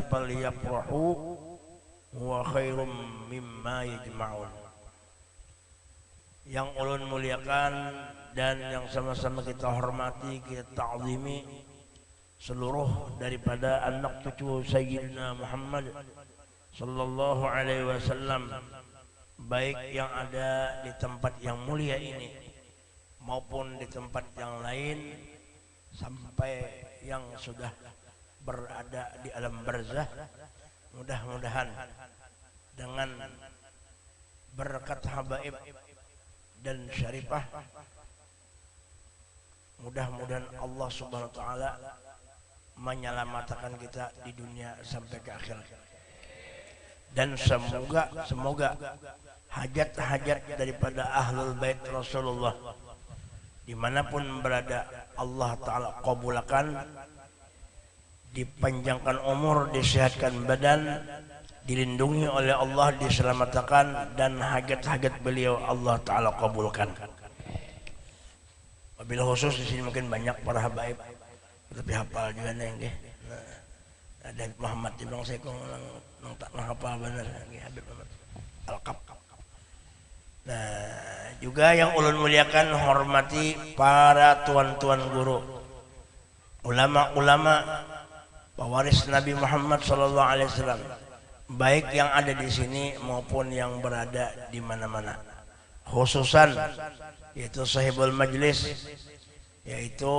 falyafrahu huwa khairum mimma yajma'un. Yang ulun muliakan dan yang sama-sama kita hormati, kita ta'zimi seluruh daripada anak cucu Sayyidina Muhammad sallallahu alaihi wasallam, baik yang ada di tempat yang mulia ini maupun di tempat yang lain, sampai yang sudah berada di alam barzah. Mudah-mudahan dengan berkat habaib dan syarifah, mudah-mudahan Allah subhanahu wa ta'ala menyelamatkan kita di dunia sampai ke akhirat. Dan semoga hajat-hajat daripada ahlul bait Rasulullah dimanapun berada Allah ta'ala kabulkan, dipanjangkan umur, disehatkan badan, dilindungi oleh Allah, diselamatkan, dan hajat-hajat beliau Allah ta'ala kabulkan. Wabil khusus di sini mungkin banyak para habaib tapi hafal juga nih. Ada Muhammad di bang saya nang tak hafal bener Habib Muhammad Al-Qab. Nah, juga yang ulun muliakan, hormati para tuan-tuan guru, ulama-ulama pewaris Nabi Muhammad sallallahu alaihi wasallam, baik yang ada di sini maupun yang berada di mana-mana. Khususan yaitu sahibul majlis, yaitu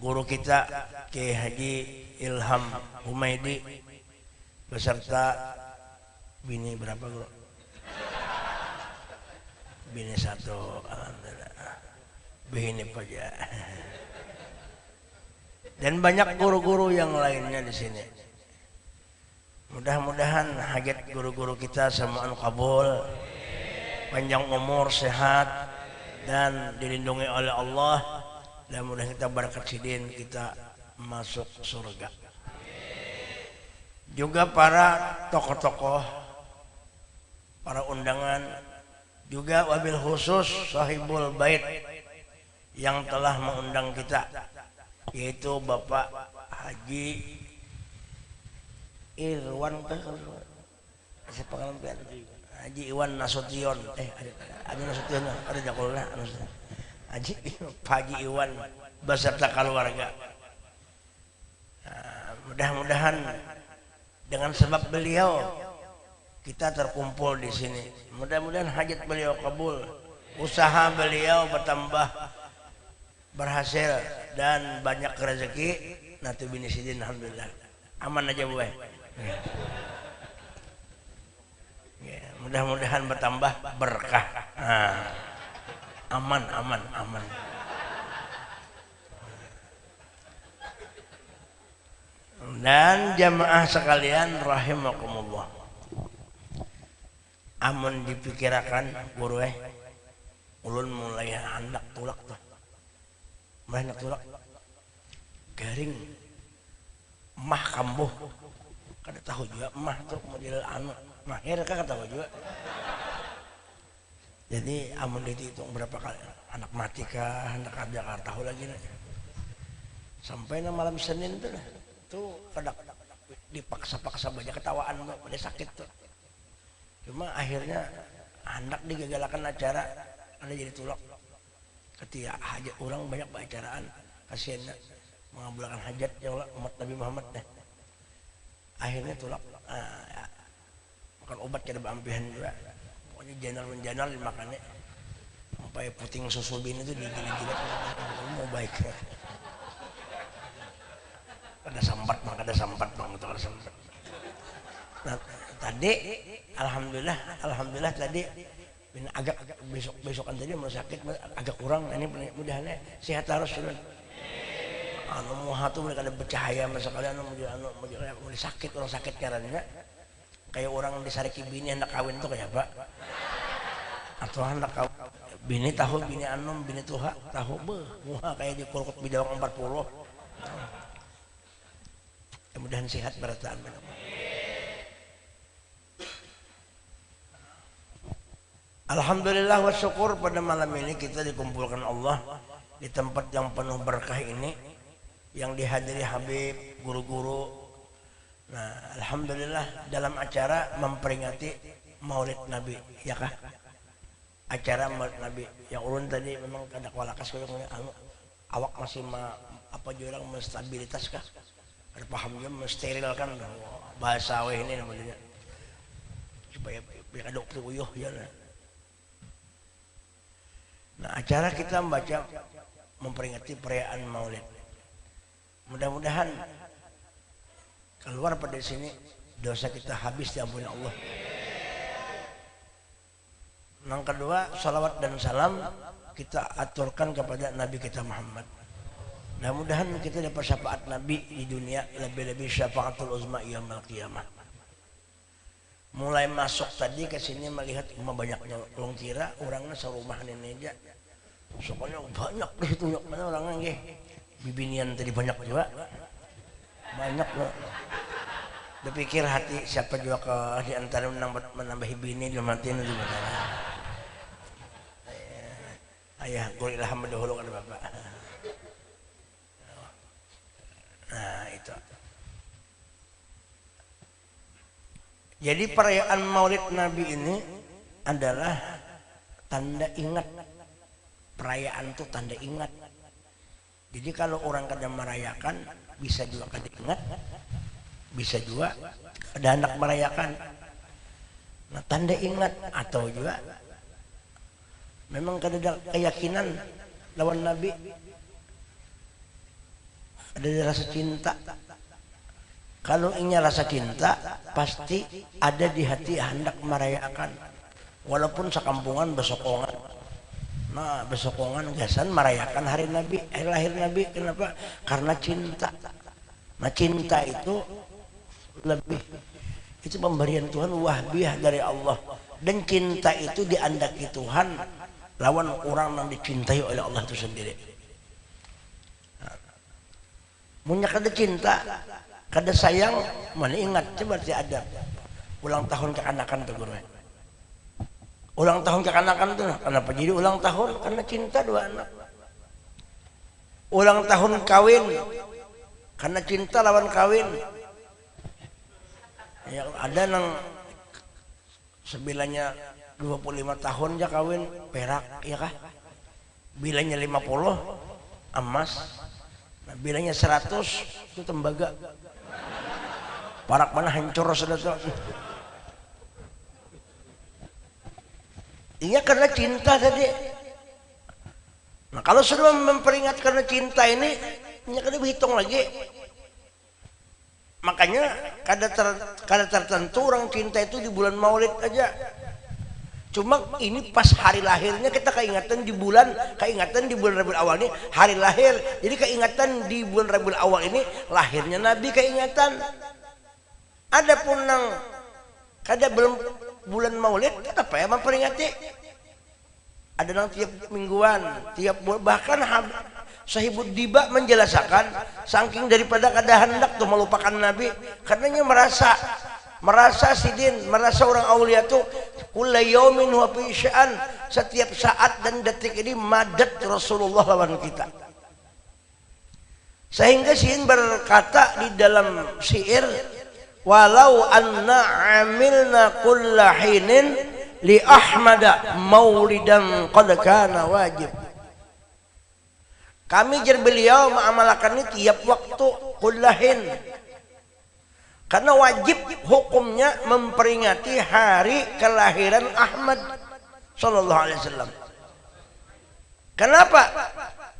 guru kita Kiai Haji Ilham Humaidi beserta bini berapa guru? Bini satu, alhamdulillah. Bini saja. Dan banyak guru-guru yang lainnya di sini. Mudah-mudahan hajat guru-guru kita semuanya kabul, panjang umur, sehat, dan dilindungi oleh Allah. Dan mudah kita berkat sidin kita masuk surga. Juga para tokoh-tokoh, para undangan, juga wabil khusus sahibul bait yang telah mengundang kita, yaitu Bapak Haji Irwan Haji Iwan Nasution, ada Nasution, ada Jakulna, Haji Iwan beserta keluarga. Nah, mudah-mudahan dengan sebab beliau kita terkumpul di sini. Mudah-mudahan hajat beliau kabul, usaha beliau bertambah berhasil, dan banyak rezeki. Nanti bini sidin alhamdulillah aman aja bu. Ya, mudah-mudahan bertambah berkah. Nah, aman. Dan jamaah sekalian rahimakumullah, amun dipikirakan guru ulun mulai hendak tulak tuh, mulai hendak tulak garing mah kambuh, kada tahu juga mah tuh model anu mahir kan tahu juga. Jadi amun dihitung berapa kali anak mati kah, hendak ada tahu lagi nih. Sampai malam Senin tuh kada dipaksa-paksa banyak ketawaan tuh, pada sakit tuh. Cuma akhirnya hendak digagalakan acara, ada jadi tulak. Ketika hajat orang banyak acaraan, kasihan mengabulkan hajat ya Allah umat Nabi Muhammad deh. Akhirnya tulak, makan obat kada beampihan juga. Pokoknya jenal dimakannya sampai puting susu bini itu digilet-gilet, mau baik. Ada sambat bang, betul ada sambat. Nah, tadi alhamdulillah tadi agak besokan tadi mau sakit agak kurang, ini mudahannya sehat terus sudah. Anu muha tuh mereka ada bercahaya sekali, anu mau sakit orang sakit caranya kayak orang disariki bini hendak kawin tuh kayak apa? Atau hendak kawin bini tahu bini anom bini tuha tahu muha kayak di kulkut bidawang 40. Mudah-mudahan sehat berataan. Alhamdulillah wa syukur pada malam ini kita dikumpulkan Allah di tempat yang penuh berkah ini, yang dihadiri Habib, guru-guru, Nah, alhamdulillah dalam acara memperingati Maulid Nabi, ya kah? Acara Maulid Nabi yang ulun tadi memang kada walakas koyo awak masih apa jurang menstabilitas kah? Ada paham juga mensterilkan bahasa weh ini namanya. Supaya biar ada waktu uyuh ya. Nah, acara kita membaca memperingati perayaan Maulid. Mudah-mudahan keluar pada sini dosa kita habis diampuni Allah. Yang kedua, salawat dan salam kita aturkan kepada Nabi kita Muhammad. Mudah-mudahan kita dapat syafaat Nabi di dunia, lebih-lebih syafaatul uzma yaumil qiyamah. Mulai masuk tadi ke sini melihat banyaknya long kira orangnya serumah ini aja. Soalnya banyak di situ mana orangnya nggih. Bibinian tadi banyak juga. Banyak loh. Berpikir hati siapa juga ke di antara menambahi bini dalam hati itu gimana. Ayah gurilah hamba dahulu kan Bapak. Nah itu. Jadi perayaan Maulid Nabi ini adalah tanda ingat. Perayaan itu tanda ingat. Jadi kalau orang kadang merayakan bisa juga kada ingat, bisa juga ada anak merayakan. Nah tanda ingat atau juga memang kada ada keyakinan lawan Nabi, ada rasa cinta. Kalau ingin rasa cinta pasti ada di hati hendak merayakan, walaupun sekampungan besokongan. Nah besokongan gasan merayakan hari Nabi, hari lahir Nabi. Kenapa? Karena cinta. Nah cinta itu lebih, itu pemberian Tuhan wahbiah dari Allah, dan cinta itu diandaki Tuhan lawan orang yang dicintai oleh Allah itu sendiri. Punya kada cinta, kada sayang, mana ingat coba berarti ada ulang tahun kekanakan tuh guru. Ulang tahun kekanakan tuh kenapa jadi ulang tahun? Karena cinta dua anak. Ulang tahun kawin karena cinta lawan kawin. Ya, ada nang sebilanya 25 tahun aja kawin perak ya kah? Bilanya 50 emas. Nah, bilanya 100 itu tembaga. Parak mana hancur sudah tuh. Iya karena cinta tadi. Nah kalau sudah memperingat karena cinta ini kada dihitung lagi. Makanya kada tertentu orang cinta itu di bulan Maulid aja. Cuma ini pas hari lahirnya kita keingatan di bulan Rabiul Awal ini hari lahir. Jadi keingatan di bulan Rabiul Awal ini lahirnya Nabi keingatan. Ada pun nang kada belum bulan Maulid apa ya memperingati. Ada nang tiap mingguan, tiap bahkan Sahibud Diba menjelaskan saking daripada kada hendak tuh melupakan Nabi, karenanya merasa sidin, merasa orang aulia tuh kulla yaumin wa fi sya'an, setiap saat dan detik ini madat Rasulullah lawan kita. Sehingga Syin berkata di dalam syair, walau anna amilna kulla hinin li Ahmada maulidan qad kana wajib. Kami jer beliau mengamalkan ini tiap waktu kullahin. Karena wajib hukumnya memperingati hari kelahiran Ahmad sallallahu alaihi wasallam. Kenapa?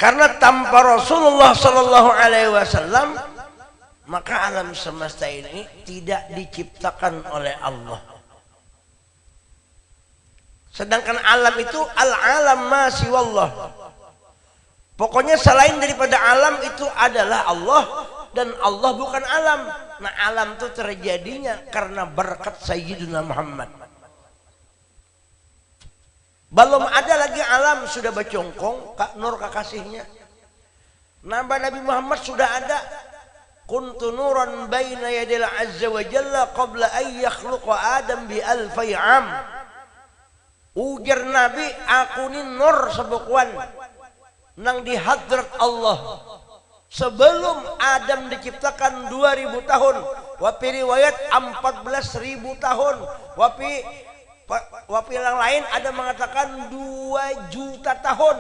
Karena tanpa Rasulullah sallallahu alaihi wasallam maka alam semesta ini tidak diciptakan oleh Allah. Sedangkan alam itu al-alam ma siwallah. Pokoknya selain daripada alam itu adalah Allah, dan Allah bukan alam. Nah alam itu terjadinya karena berkat Sayyidina Muhammad. Belum ada lagi alam sudah bercongkong Kak Nur kekasihnya. Nama Nabi Muhammad sudah ada. Kuntu nuran baina yadil azza wa jalla qabla an yakhluqa Adam bi alfi am. Ujar Nabi, aku ni nur sebukuan nang di hadrat Allah sebelum Adam diciptakan 2000 tahun, wapi riwayat 14.000 tahun, wapi yang lain ada mengatakan 2 juta tahun.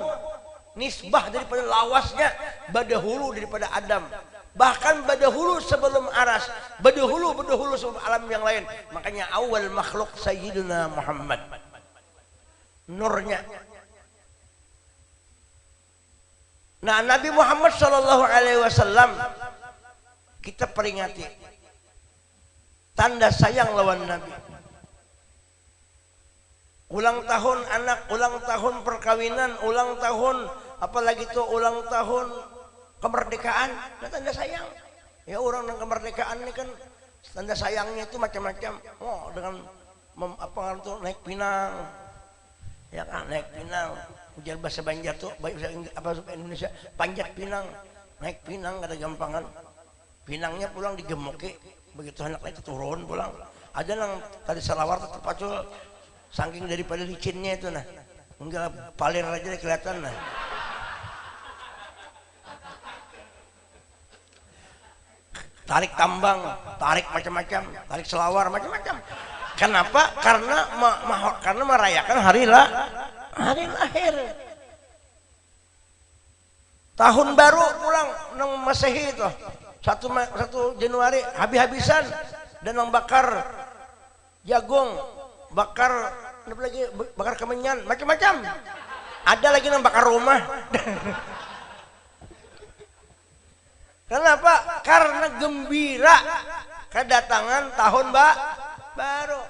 Nisbah daripada lawasnya badahulu daripada Adam, bahkan badahulu sebelum aras, badahulu sebelum alam yang lain. Makanya awal makhluk Sayyidina Muhammad, nurnya. Nah, Nabi Muhammad sallallahu alaihi wasallam kita peringati tanda sayang lawan Nabi. Ulang tahun anak, ulang tahun perkawinan, ulang tahun apalagi itu ulang tahun kemerdekaan, nah, tanda sayang. Ya orang dengan kemerdekaan ini kan tanda sayangnya itu macam-macam. Oh, dengan apa itu naik pinang, ya kan, naik pinang. Ujar bahasa Banjar tuh, apa Indonesia, panjat pinang, naik pinang ada gampangan. Pinangnya pulang digemuki, begitu anaknya itu turun pulang. Ada yang tadi salawar tetap pacul, saking daripada licinnya itu nah, enggak palir aja kelihatan nah. Tarik tambang, tarik macam-macam, tarik selawar macam-macam. Kenapa? Karena merayakan hari lahir. Tahun baru pulang nang Masehi itu. 1 Januari habis-habisan dan nang bakar jagung, bakar apa lagi, bakar kemenyan, macam-macam. Ada lagi nang bakar rumah. Kenapa? Karena gembira kedatangan tahun baru.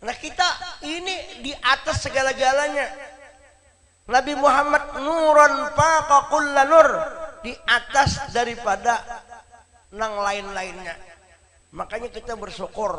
Nah, kita ini di atas segala-galanya. Nabi Muhammad nuran faqa kulla nur, di atas daripada nang lain-lainnya. Makanya kita bersyukur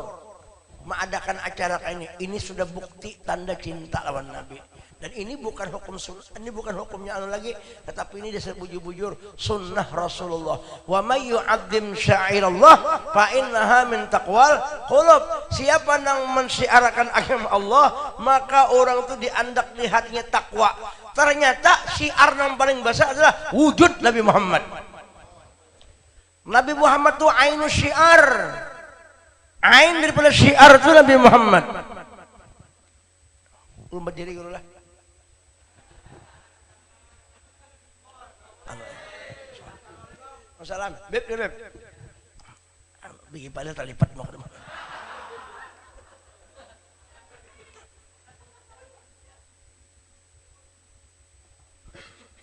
mengadakan acara kayak ini. Ini sudah bukti tanda cinta lawan Nabi. Dan ini bukan hukum sunnah, ini bukan hukumnya lagi, tetapi ini dasar bujur-bujur sunnah Rasulullah. Wa may yu'azzim sya'irallah fa innaha min taqwal qulub. Siapa yang mensyiarkan agama Allah, maka orang itu diandak di hatinya takwa. Ternyata syiar yang paling besar adalah wujud Nabi Muhammad. Nabi Muhammad itu ainus syiar. Ain daripada syiar itu Nabi Muhammad. Ulun berdiri dulu lah. Salam, beb. Bikin pada terlipat mau ke rumah.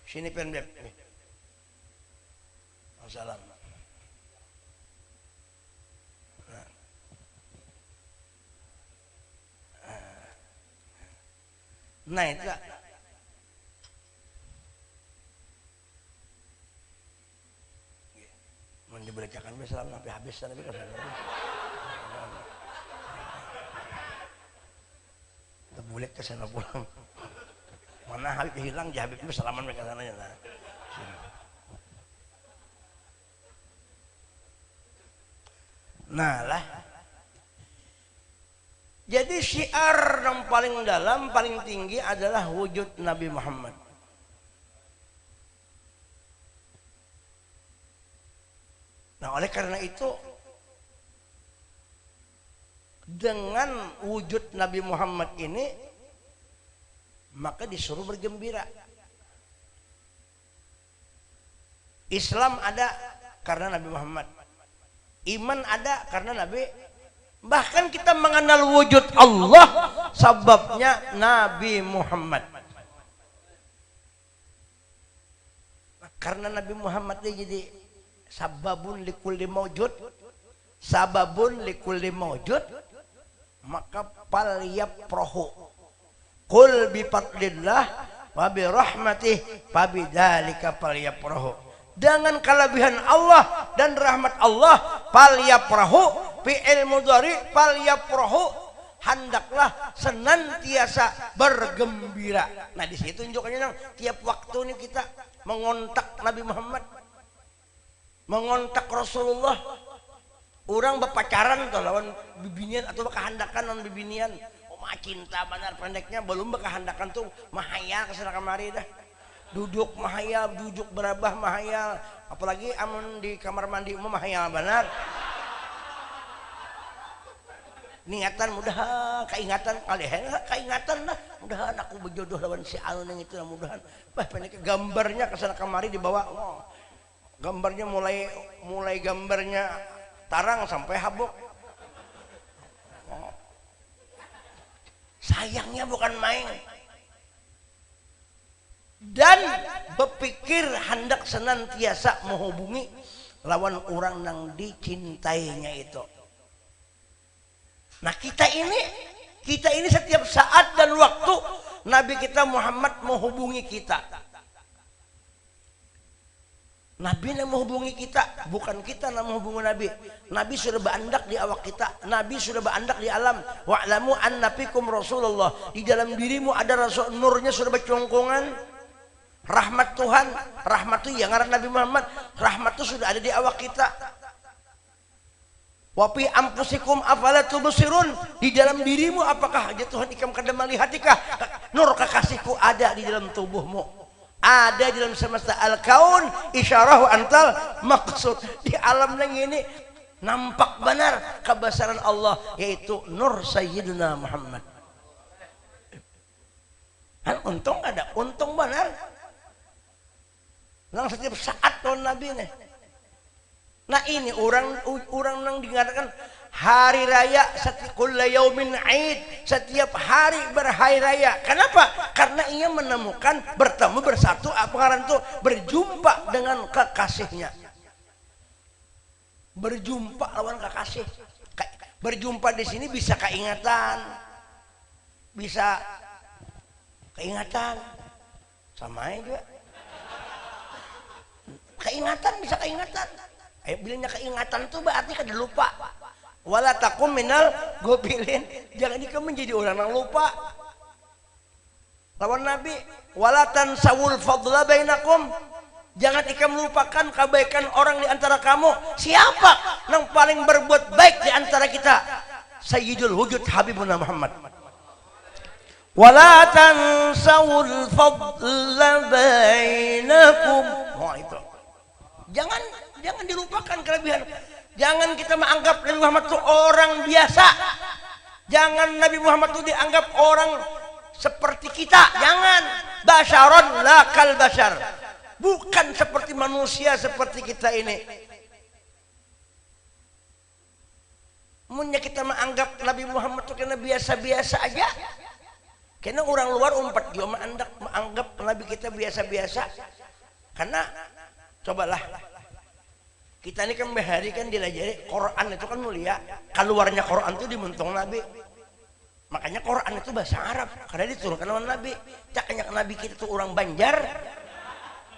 Sini pen beb. Salam. Nah itu mau diberitakan salam sampai habis tapi kan terbulek ke sana pulang. Mana Habib hilang, ya Habib salaman mereka sana ya. Nah lah. Jadi syiar yang paling dalam, paling tinggi adalah wujud Nabi Muhammad. Nah, oleh karena itu dengan wujud Nabi Muhammad ini maka disuruh bergembira. Islam ada karena Nabi Muhammad. Iman ada karena Nabi. Bahkan kita mengenal wujud Allah sebabnya Nabi Muhammad. Karena Nabi Muhammad dia jadi sababun likulli maujud, sababun likulli maujud, maka pal yaprohu qul bi fadlillah wa bi rahmatih fa bidzalika fal yaprohu. Dengan kelebihan Allah dan rahmat Allah fal yaprohu, fi'il mudhari fal yaprohu, hendaklah senantiasa bergembira. Nah di situ tunjuknya tiap waktu ini kita mengontak Nabi Muhammad, mengontak Rasulullah. Orang berpacaran tuh lawan bibinian atau bakahandakan lawan bibinian. Oh mah cinta benar pendeknya belum bakahandakan tuh mahaya kesana kemari dah. duduk mahayal, duduk berabah mahayal, apalagi amun di kamar mandi umum mahayal benar. Niatan mudahan kaingatan kali kaingatan lah mudahan aku berjodoh lawan si Alun yang itu mudahan pendek gambarnya kesana kemari dibawa gambarnya mulai gambarnya tarang sampai habuk sayangnya bukan main dan berpikir hendak senantiasa menghubungi lawan orang yang dicintainya itu. Nah kita ini setiap saat dan waktu Nabi kita Muhammad menghubungi kita. Nabi yang menghubungi kita, bukan kita yang menghubungi Nabi. Nabi sudah berandak di awak kita. Nabi sudah berandak di alam. Wa'lamu anna fikum Rasulullah. Di dalam dirimu ada Rasul, nurnya sudah bercongkongan. Rahmat Tuhan, rahmat itu yang ngaran Nabi Muhammad. Rahmat itu sudah ada di awak kita. Wa fi anfusikum afala tubsirun, di dalam dirimu apakah hajat Tuhan ikam kada melihatikah? Nur kekasihku ada di dalam tubuhmu, ada di dalam semesta al-kaun, isyarahu antal maksud. Di alam yang ini nampak benar kebesaran Allah, yaitu nur Sayyidina Muhammad. Untung ada, untung benar nang setiap saat tuan Nabi nih. Nah ini orang yang dikatakan hari raya kulla yaumin Aid, setiap hari berhari raya. Kenapa? Karena ia menemukan bertemu bersatu apa ngaran itu berjumpa dengan kekasihnya. Berjumpa lawan kekasih. Berjumpa di sini bisa keingatan. Bisa keingatan. Sama aja. Keingatan bisa keingatan. Bilangnya keingatan itu berarti kada lupa. Wala takum minal gofilin, jangan kamu menjadi orang yang lupa. Lawan Nabi, wala tansawul fadla bainakum, jangan ikam melupakan kebaikan orang di antara kamu. Siapa yang paling berbuat baik di antara kita? Sayyidul wujud Habibuna Muhammad. Wala tansawul fadla bainakum. Oh itu. Jangan dilupakan kelebihan. Jangan kita menganggap Nabi Muhammad itu orang biasa. Jangan Nabi Muhammad itu dianggap orang seperti kita. Jangan. Basyaron la kal basyar. Bukan seperti manusia seperti kita ini. Munya kita menganggap Nabi Muhammad itu kena biasa-biasa aja. Karena orang luar umpat juga menganggap Nabi kita biasa-biasa. Karena cobalah kita ini kan behari kan dilajari Quran itu kan mulia, keluarnya Quran itu dimentong Nabi, makanya Quran itu bahasa Arab karena diturunkan oleh Nabi. Caknya Nabi kita itu orang Banjar,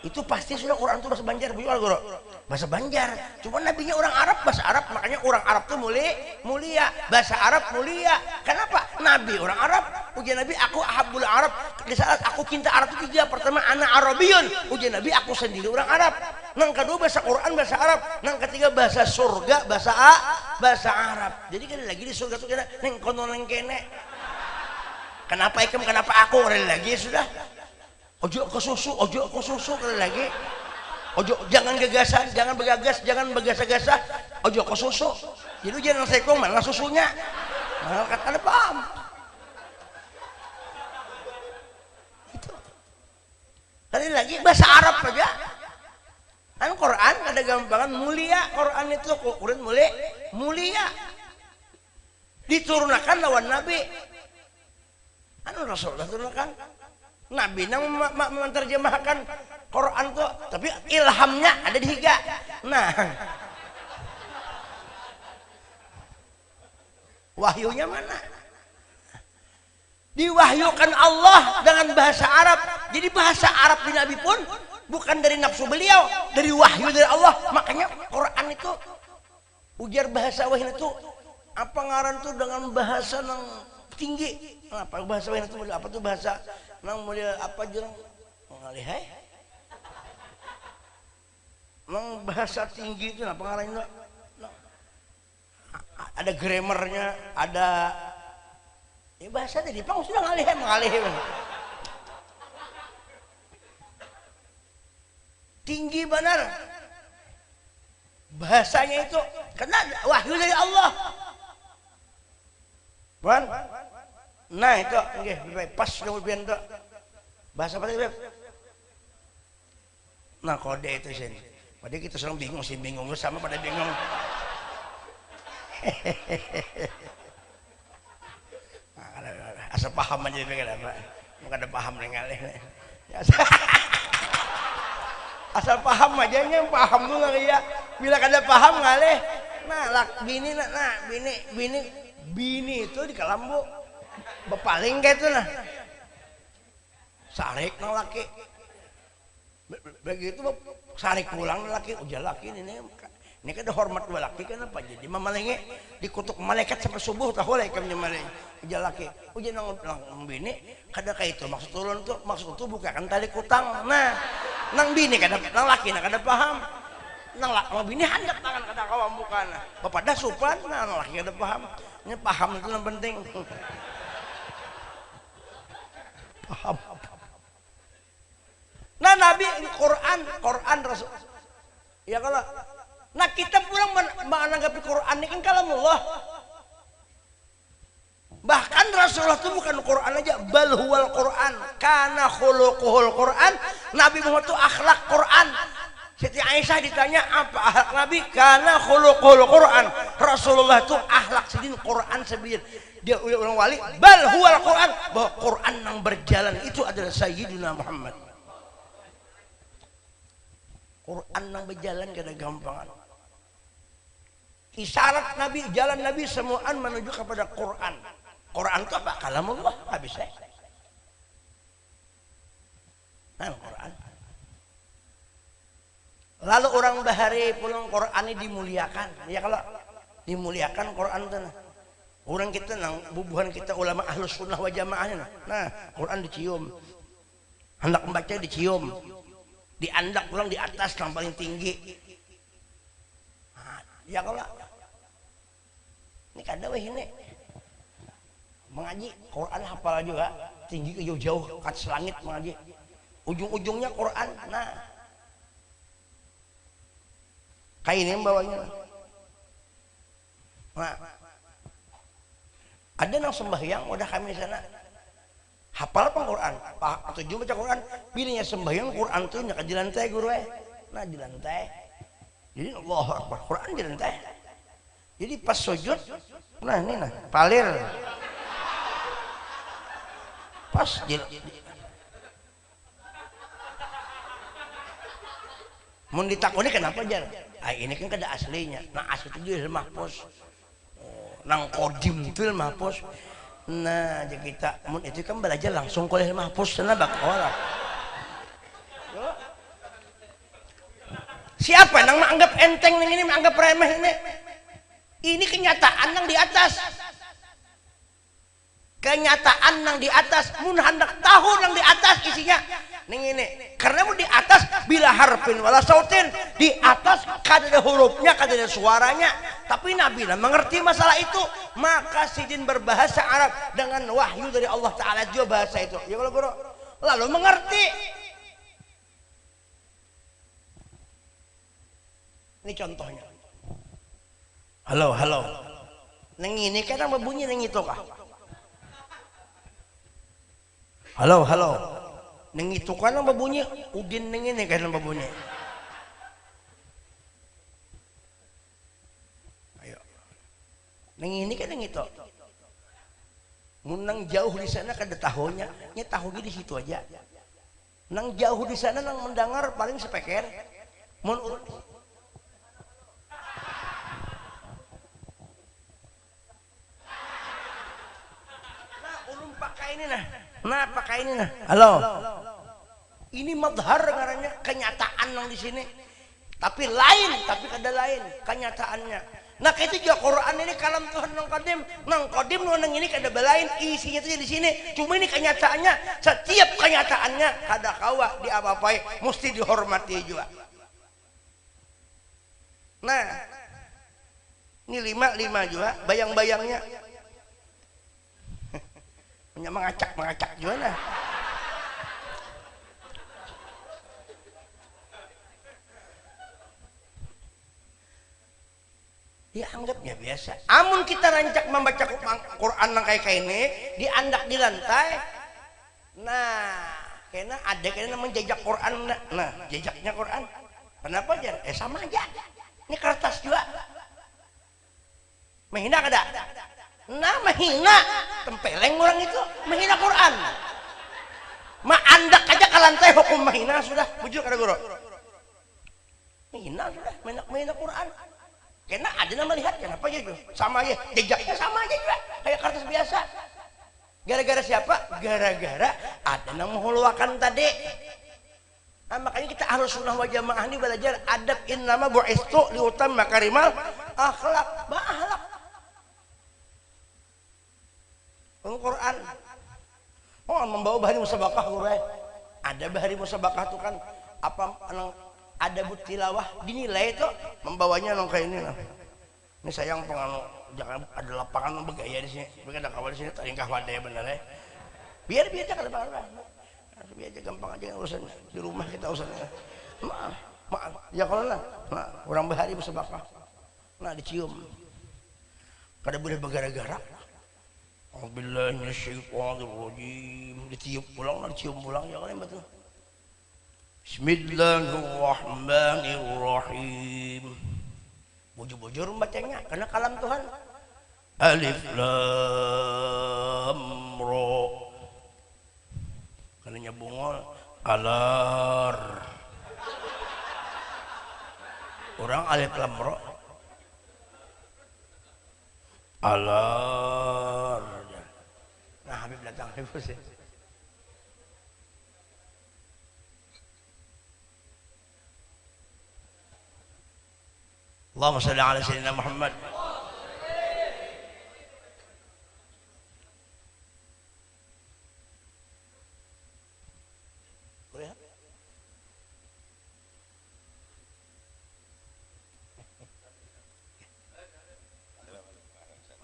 itu pasti sudah Quran itu bahasa Banjar, bahasa Banjar. Cuma nabinya orang Arab, bahasa Arab, makanya orang Arab itu mulia, bahasa Arab mulia. Kenapa? Nabi orang Arab. Ujian Nabi, aku ahabul Arab. Di saat aku cinta Arab itu tiga. Pertama, anak Arabiyun. Ujian Nabi, aku sendiri orang Arab. Nang kedua bahasa Quran bahasa Arab. Nang ketiga bahasa surga bahasa Arab. Jadi kan lagi di surga tuh kena neng kono neng kene. Kenapa ikam? Kenapa aku? Orang lagi sudah. Ojo ke susu kali lagi. Ojo jangan gagasan, jangan bergagas, jangan bergasa-gasa. Ojo ke susu. Jadi jangan sekong mana susunya. Nah, kata paham. Itu. Kali lagi bahasa Arab aja. Kan Quran ada gampangan mulia, Quran itu Quran mulia. Diturunkan lawan Nabi. Anu Rasulullah turunkan. Nabi nang menerjemahkan Quran tuh, tapi ilhamnya ada di higa. Nah, wahyunya mana? Diwahyukan Allah dengan bahasa Arab. Jadi bahasa Arab di Nabi pun bukan dari nafsu beliau, dari wahyu dari Allah. Makanya Quran itu ujar bahasa wahyu itu apa ngaran tuh dengan bahasa yang tinggi. Apa bahasa wahyu itu apa tuh bahasa nang mulia apa jeung ngalihai? Nang bahasa tinggi itu apa ngaranna? Ada grammarnya, ada bahasa tadi Jepang sudah mengalih. tinggi benar bahasanya itu karena wahyu dari Allah. Bukan? Nah itu nggih pas kemudian itu bahasa apa tadi? Nah kode itu sini. Padahal kita sering bingung sih, bingung sama pada bingung. Asal paham aja pikir apa? Bukan ada paham nengalih. Asal paham aja yang paham tuh nggak ya. Bila kada paham ngalih. Nah lak bini nah bini itu di Kalambu bepaling kayak itu nah. Sarik nang laki. Begitu sarik pulang laki ujar laki ini kan ada hormat dua laki kenapa jadi mamalingi dikutuk malaikat sampai subuh tahu lah kami maling ujar laki ujar nang bini kada kayak itu maksud turun tuh maksud itu bukan tali kutang nah nang bini kada nang laki nah kada paham nang bini handap tangan kada kawam bukan bapak dah supan nah nang laki kada paham ini paham itu yang penting paham. Nah Nabi Quran Rasul ya kalau nah kita pulang menanggapi Quran ini kan kalamullah bahkan Rasulullah itu bukan Quran aja bal huwal Quran kana khuluquhul Quran Nabi Muhammad itu akhlak Quran. Siti Aisyah ditanya apa akhlak Nabi kana khuluquhul Quran Rasulullah itu akhlak sidin Quran sebir dia ulang wali bal huwal Quran bahwa Quran yang berjalan itu adalah Sayyidina Muhammad. Quran yang berjalan kada gampangan. Isyarat Nabi, jalan Nabi semuaan menuju kepada Quran. Quran itu apa? Kalamullah habis saya. Nah, Quran. Lalu orang bahari pulang Quran ini dimuliakan. Ya kalau dimuliakan Quran itu nah. Orang kita nang bubuhan kita ulama ahlus sunnah wal jamaahnya nah Quran dicium. Hendak membaca dicium. Diandak pulang di atas yang paling tinggi. Nah, ya kalau ini kada weh ini mengaji Quran hafal juga tinggi ke jauh-jauh ke atas langit mengaji ujung-ujungnya Quran nah kayak ini bawahnya nah ada yang sembahyang udah kami sana hafal apa Quran tujuh baca Quran pilihnya sembahyang Quran tuh nyak di lantai guru nah di lantai jadi Allahu Akbar Quran di lantai jadi pas sujud nah ini nah palir pas mau ditakoni kenapa jar ini kan kada aslinya nah asli itu juga mahfuz nang kodim itu mahfuz. Nah, jadi kita itu kan belajar langsung kuliah mahfuz sana bakola. Siapa yang menganggap enteng ini menganggap remeh ini? Ini kenyataan yang di atas. Kenyataan yang di atas, mun hendak tahu yang di atas isinya. Ini karena mun di atas bila harfin wala sautin di atas kada ada hurufnya, kada ada suaranya. Tapi Nabi mengerti masalah itu, maka sidin berbahasa Arab dengan wahyu dari Allah Taala juga bahasa itu. Ya kalau guru lalu mengerti. Ini contohnya. Halo. Neng ini kan berbunyi neng itu kah? Halo. Neng itu kan berbunyi udin neng ini kan berbunyi. Ayo. Neng ini kan neng itu. Nang jauh di sana kada tahunya, nya tahunya di situ aja. Nang jauh di sana nang mendengar paling sepeker. Mun pakai ini nah. Halo. Ini madhar ngarannya kenyataan yang di sini. Tapi lain, tapi kada lain kenyataannya. Nah itu juga Quran ini kalam Tuhan nang qadim nang ini kada belain isinya itu di sini. Cuma ini kenyataannya, setiap kenyataannya kada kawa diapa-apai, mesti dihormati juga. Nah, ini lima juga bayang-bayangnya. Punya mengacak juga nah. Ya anggapnya biasa. Amun kita rancak membaca Quran nang kayak ini, diandak di lantai. Nah, kena ada kena menjejak Quran. Nah, jejaknya Quran. Kenapa aja? Sama aja. Ini kertas juga. Menghina kada? Nah, menghina. Tempeleng orang itu menghina Quran. Andak aja ke lantai hukum menghina sudah. Bujur kada guru? Menghina sudah, menghina Quran. Kena ada yang melihat, kenapa aja itu? Sama aja, jejaknya sama aja juga. Kayak kertas biasa. Gara-gara siapa? Gara-gara ada yang menghuluakan tadi. Nah, makanya kita harus sunnah wal jamaah ini belajar adab innama bu'istu liutam makarimal akhlak. Akhlak. Al-Quran. Oh, membawa bahari musabakah gurai. Ada bahari musabakah itu kan apa ada tilawah dinilai itu membawanya nong kayak ini lah. Ini sayang penganu jangan ada lapangan bergaya di sini. Biar ada kawan di sini ringkah wadai bener ya. Biar aja kada apa-apa. Biar aja gampang aja urusannya. Di rumah kita urusannya. Maaf. Ya kalau lah. Nah, orang bahari musabakah. Nah, dicium. Kada boleh bergara-gara. Alhamdulillah minasyaitonirrajim. Ditiup pulang, dicium pulang ya kan betul. Bismillahirrahmanirrahim. Bujur-bujur bacanya karena kalam Tuhan. Alif lam ra. Karena bungol alar. Orang alif lam ra. Alar. Nah, Habib datang Habib sih. Allahumma shalli ala sayyidina Muhammad.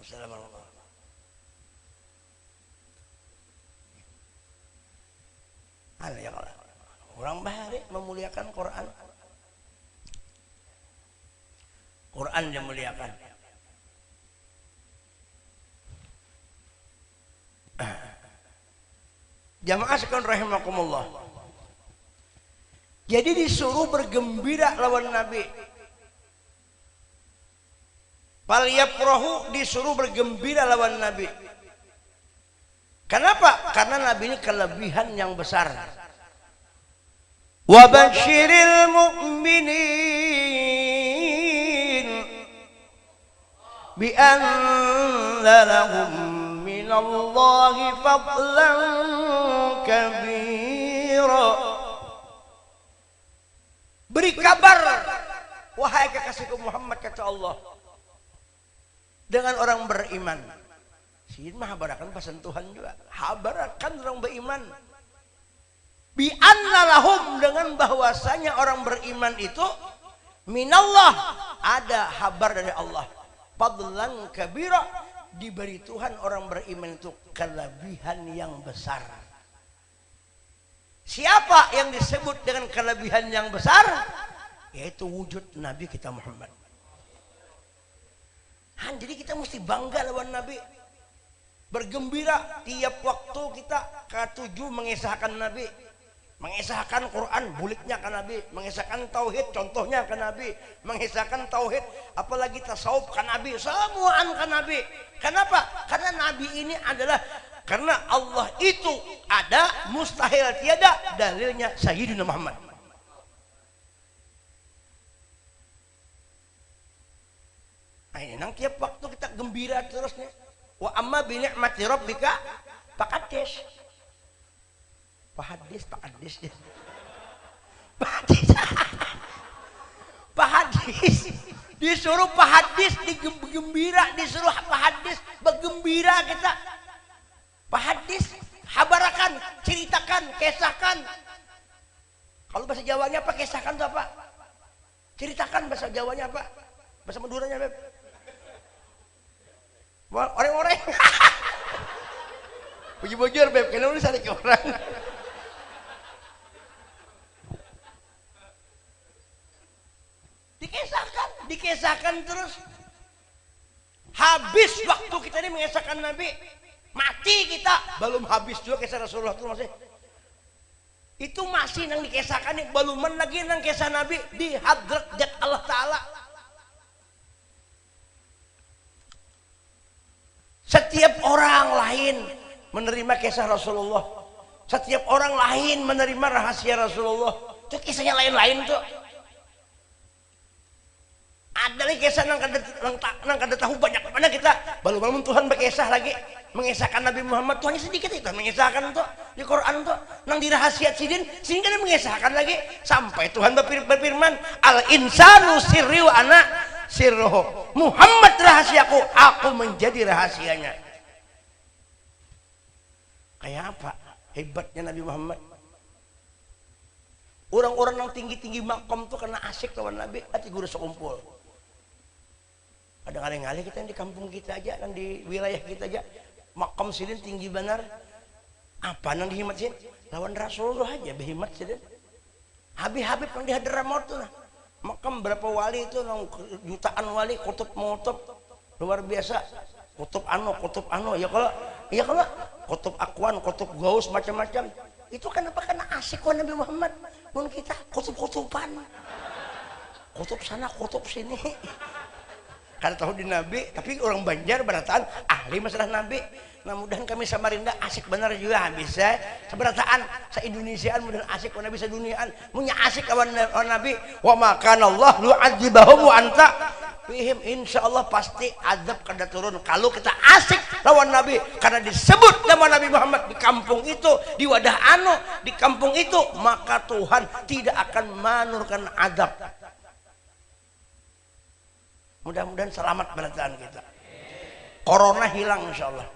Assalamualaikum. Ya orang bahari memuliakan Quran. Quran yang muliakan. Jamaah sekalian rahimakumullah. Jadi disuruh bergembira lawan Nabi. Falyafrahu disuruh bergembira lawan Nabi. Kenapa? Karena Nabi ini kelebihan yang besar. Wa basyiril mu'minin bi anna lahum minallahi fadlan kabira. Beri kabar wahai kekasihku Muhammad, kata Allah, dengan orang beriman. Sidin mah habarakan pesan Tuhan juga. Habarakan orang beriman. Bi anna lahum, dengan bahwasanya orang beriman itu minallah, ada kabar dari Allah. Fadlan kabira, diberi Tuhan orang beriman itu kelebihan yang besar. Siapa yang disebut dengan kelebihan yang besar? Yaitu wujud Nabi kita Muhammad. Jadi kita mesti bangga lawan Nabi, bergembira tiap waktu kita ketujuh mengisahkan Nabi, mengisahkan Quran, buliknya ke Nabi, mengisahkan tauhid, contohnya ke Nabi, mengisahkan tauhid, apalagi tasawuf ke Nabi, semuaan ke Nabi. Kenapa? Karena Nabi ini adalah, karena Allah itu ada, mustahil tiada, dalilnya Sayyidina Muhammad. Ini nang tiap waktu kita gembira terus nih. Wa amma bi ni'mati rabbika faqaddis. Pahadis dia. Pahadis. Disuruh pahadis, digembira, disuruh pahadis, bergembira kita. Pahadis, habarakan, ceritakan, kisahkan. Kalau bahasa Jawanya apa? Kisahkan itu apa? Ceritakan, bahasa Jawanya apa? Bahasa Maduranya, Beb. Orang-orang. Bujur-bujur, Beb, kenapa lu sarik orang? Dikisahkan terus. habis waktu kita ini mengesahkan Nabi, mati kita belum habis juga kisah Rasulullah itu masih nang dikesahkan nih, belum lagi nang kisah Nabi di hadrat zat Allah Ta'ala. Setiap orang lain menerima kisah Rasulullah, setiap orang lain menerima rahasia Rasulullah, itu kisahnya lain-lain tuh. Ada lagi kisah nang kada tahu banyak mana kita belum Tuhan berkisah lagi mengisahkan Nabi Muhammad tuh hanya sedikit itu mengisahkan tuh di Quran tuh nang dirahasiat sidin kan mengisahkan lagi sampai Tuhan berfirman al insanu sirri wa ana sirruhu, Muhammad rahasiaku, aku menjadi rahasianya. Kayak apa hebatnya Nabi Muhammad. Orang-orang yang tinggi-tinggi makom tuh karena asik lawan Nabi, hati guru sekumpul. Ada kali-kali kita di kampung kita aja dan di wilayah kita aja makom sidin tinggi benar. Apa nang dihimat sih? Lawan Rasulullah aja behimat sidin. Habib-habib yang di Hadramaut tuh nah. Makam berapa wali itu nang jutaan wali kutub mutub luar biasa. Kutub ano ya kalau kutub akwan, kutub gaus macam-macam. Itu kenapa? Karena asik wa Nabi Muhammad. Mun kita kutub-kutuban. Kutub sana, kutub sini. Karena tahu di Nabi, tapi orang Banjar berataan ahli masalah Nabi. Nah mudahan kami Samarinda asik benar juga bisa seberataan se-Indonesiaan mudahan asik wa Nabi seduniaan. Munya asik kawan Nabi. Wa makana Allah lu'adzibahum wa anta fihim, insyaallah pasti azab kada turun kalau kita asik lawan Nabi karena disebut nama Nabi Muhammad di kampung itu, di wadah anu, di kampung itu, maka Tuhan tidak akan menurunkan azab. Mudah-mudahan selamat berataan kita. Corona hilang insyaallah.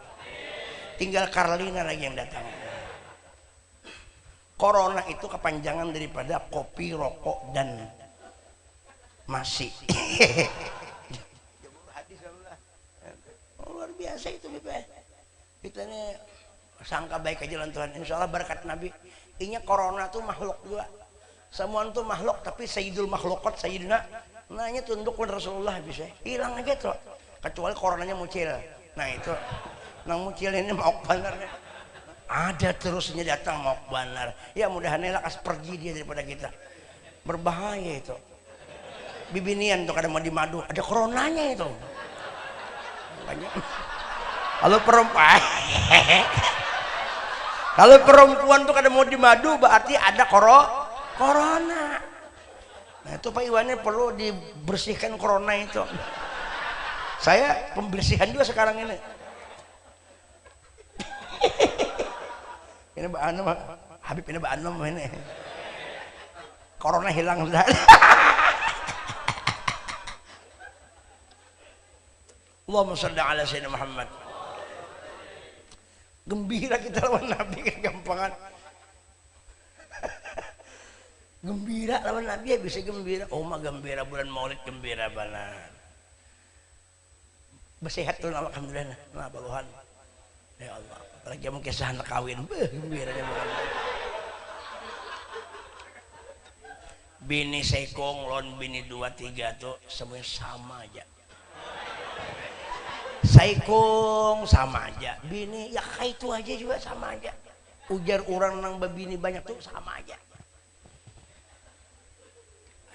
Tinggal Carolina lagi yang datang. Corona itu kepanjangan daripada kopi, rokok dan masih. Luar biasa itu kita ini sangka baik aja Tuhan. Insyaallah berkat Nabi. Inya corona tuh makhluk juga. Semua itu makhluk tapi sayyidul makhlukat sayyidina. Nanya tunduk kepada Rasulullah bisa hilang aja tuh. Kecuali coronanya mucil. Nah itu nang mucil ini mau benar. Ada terusnya datang mau benar. Ya mudahan lekas pergi dia daripada kita. Berbahaya itu. Bibinian tuh kadang mau dimadu ada coronanya itu banyak. Kalau perempuan tuh kadang mau dimadu berarti ada corona. Nah itu Pak Iwannya perlu dibersihkan corona itu. Saya pembersihan juga sekarang ini. Ini Mbak Anum, Habib ini Mbak Anum ini. Corona hilang sudah. Allahumma shalli ala sayyidina Muhammad. Gembira kita lawan Nabi kegampangan. Gembira lawan Nabi ya bisa gembira. Oh mah gembira bulan Maulid gembira benar. Bersehat tuh alhamdulillah. Nah baluhan. Ya Allah. Apalagi mungkin kisah kawin. Gembiranya bulan. Bini sekong lon bini 2 3 tuh semuanya sama aja. Saikong sama aja, bini ya kayak itu aja juga sama aja. Ujar orang nang babini banyak tuh sama aja.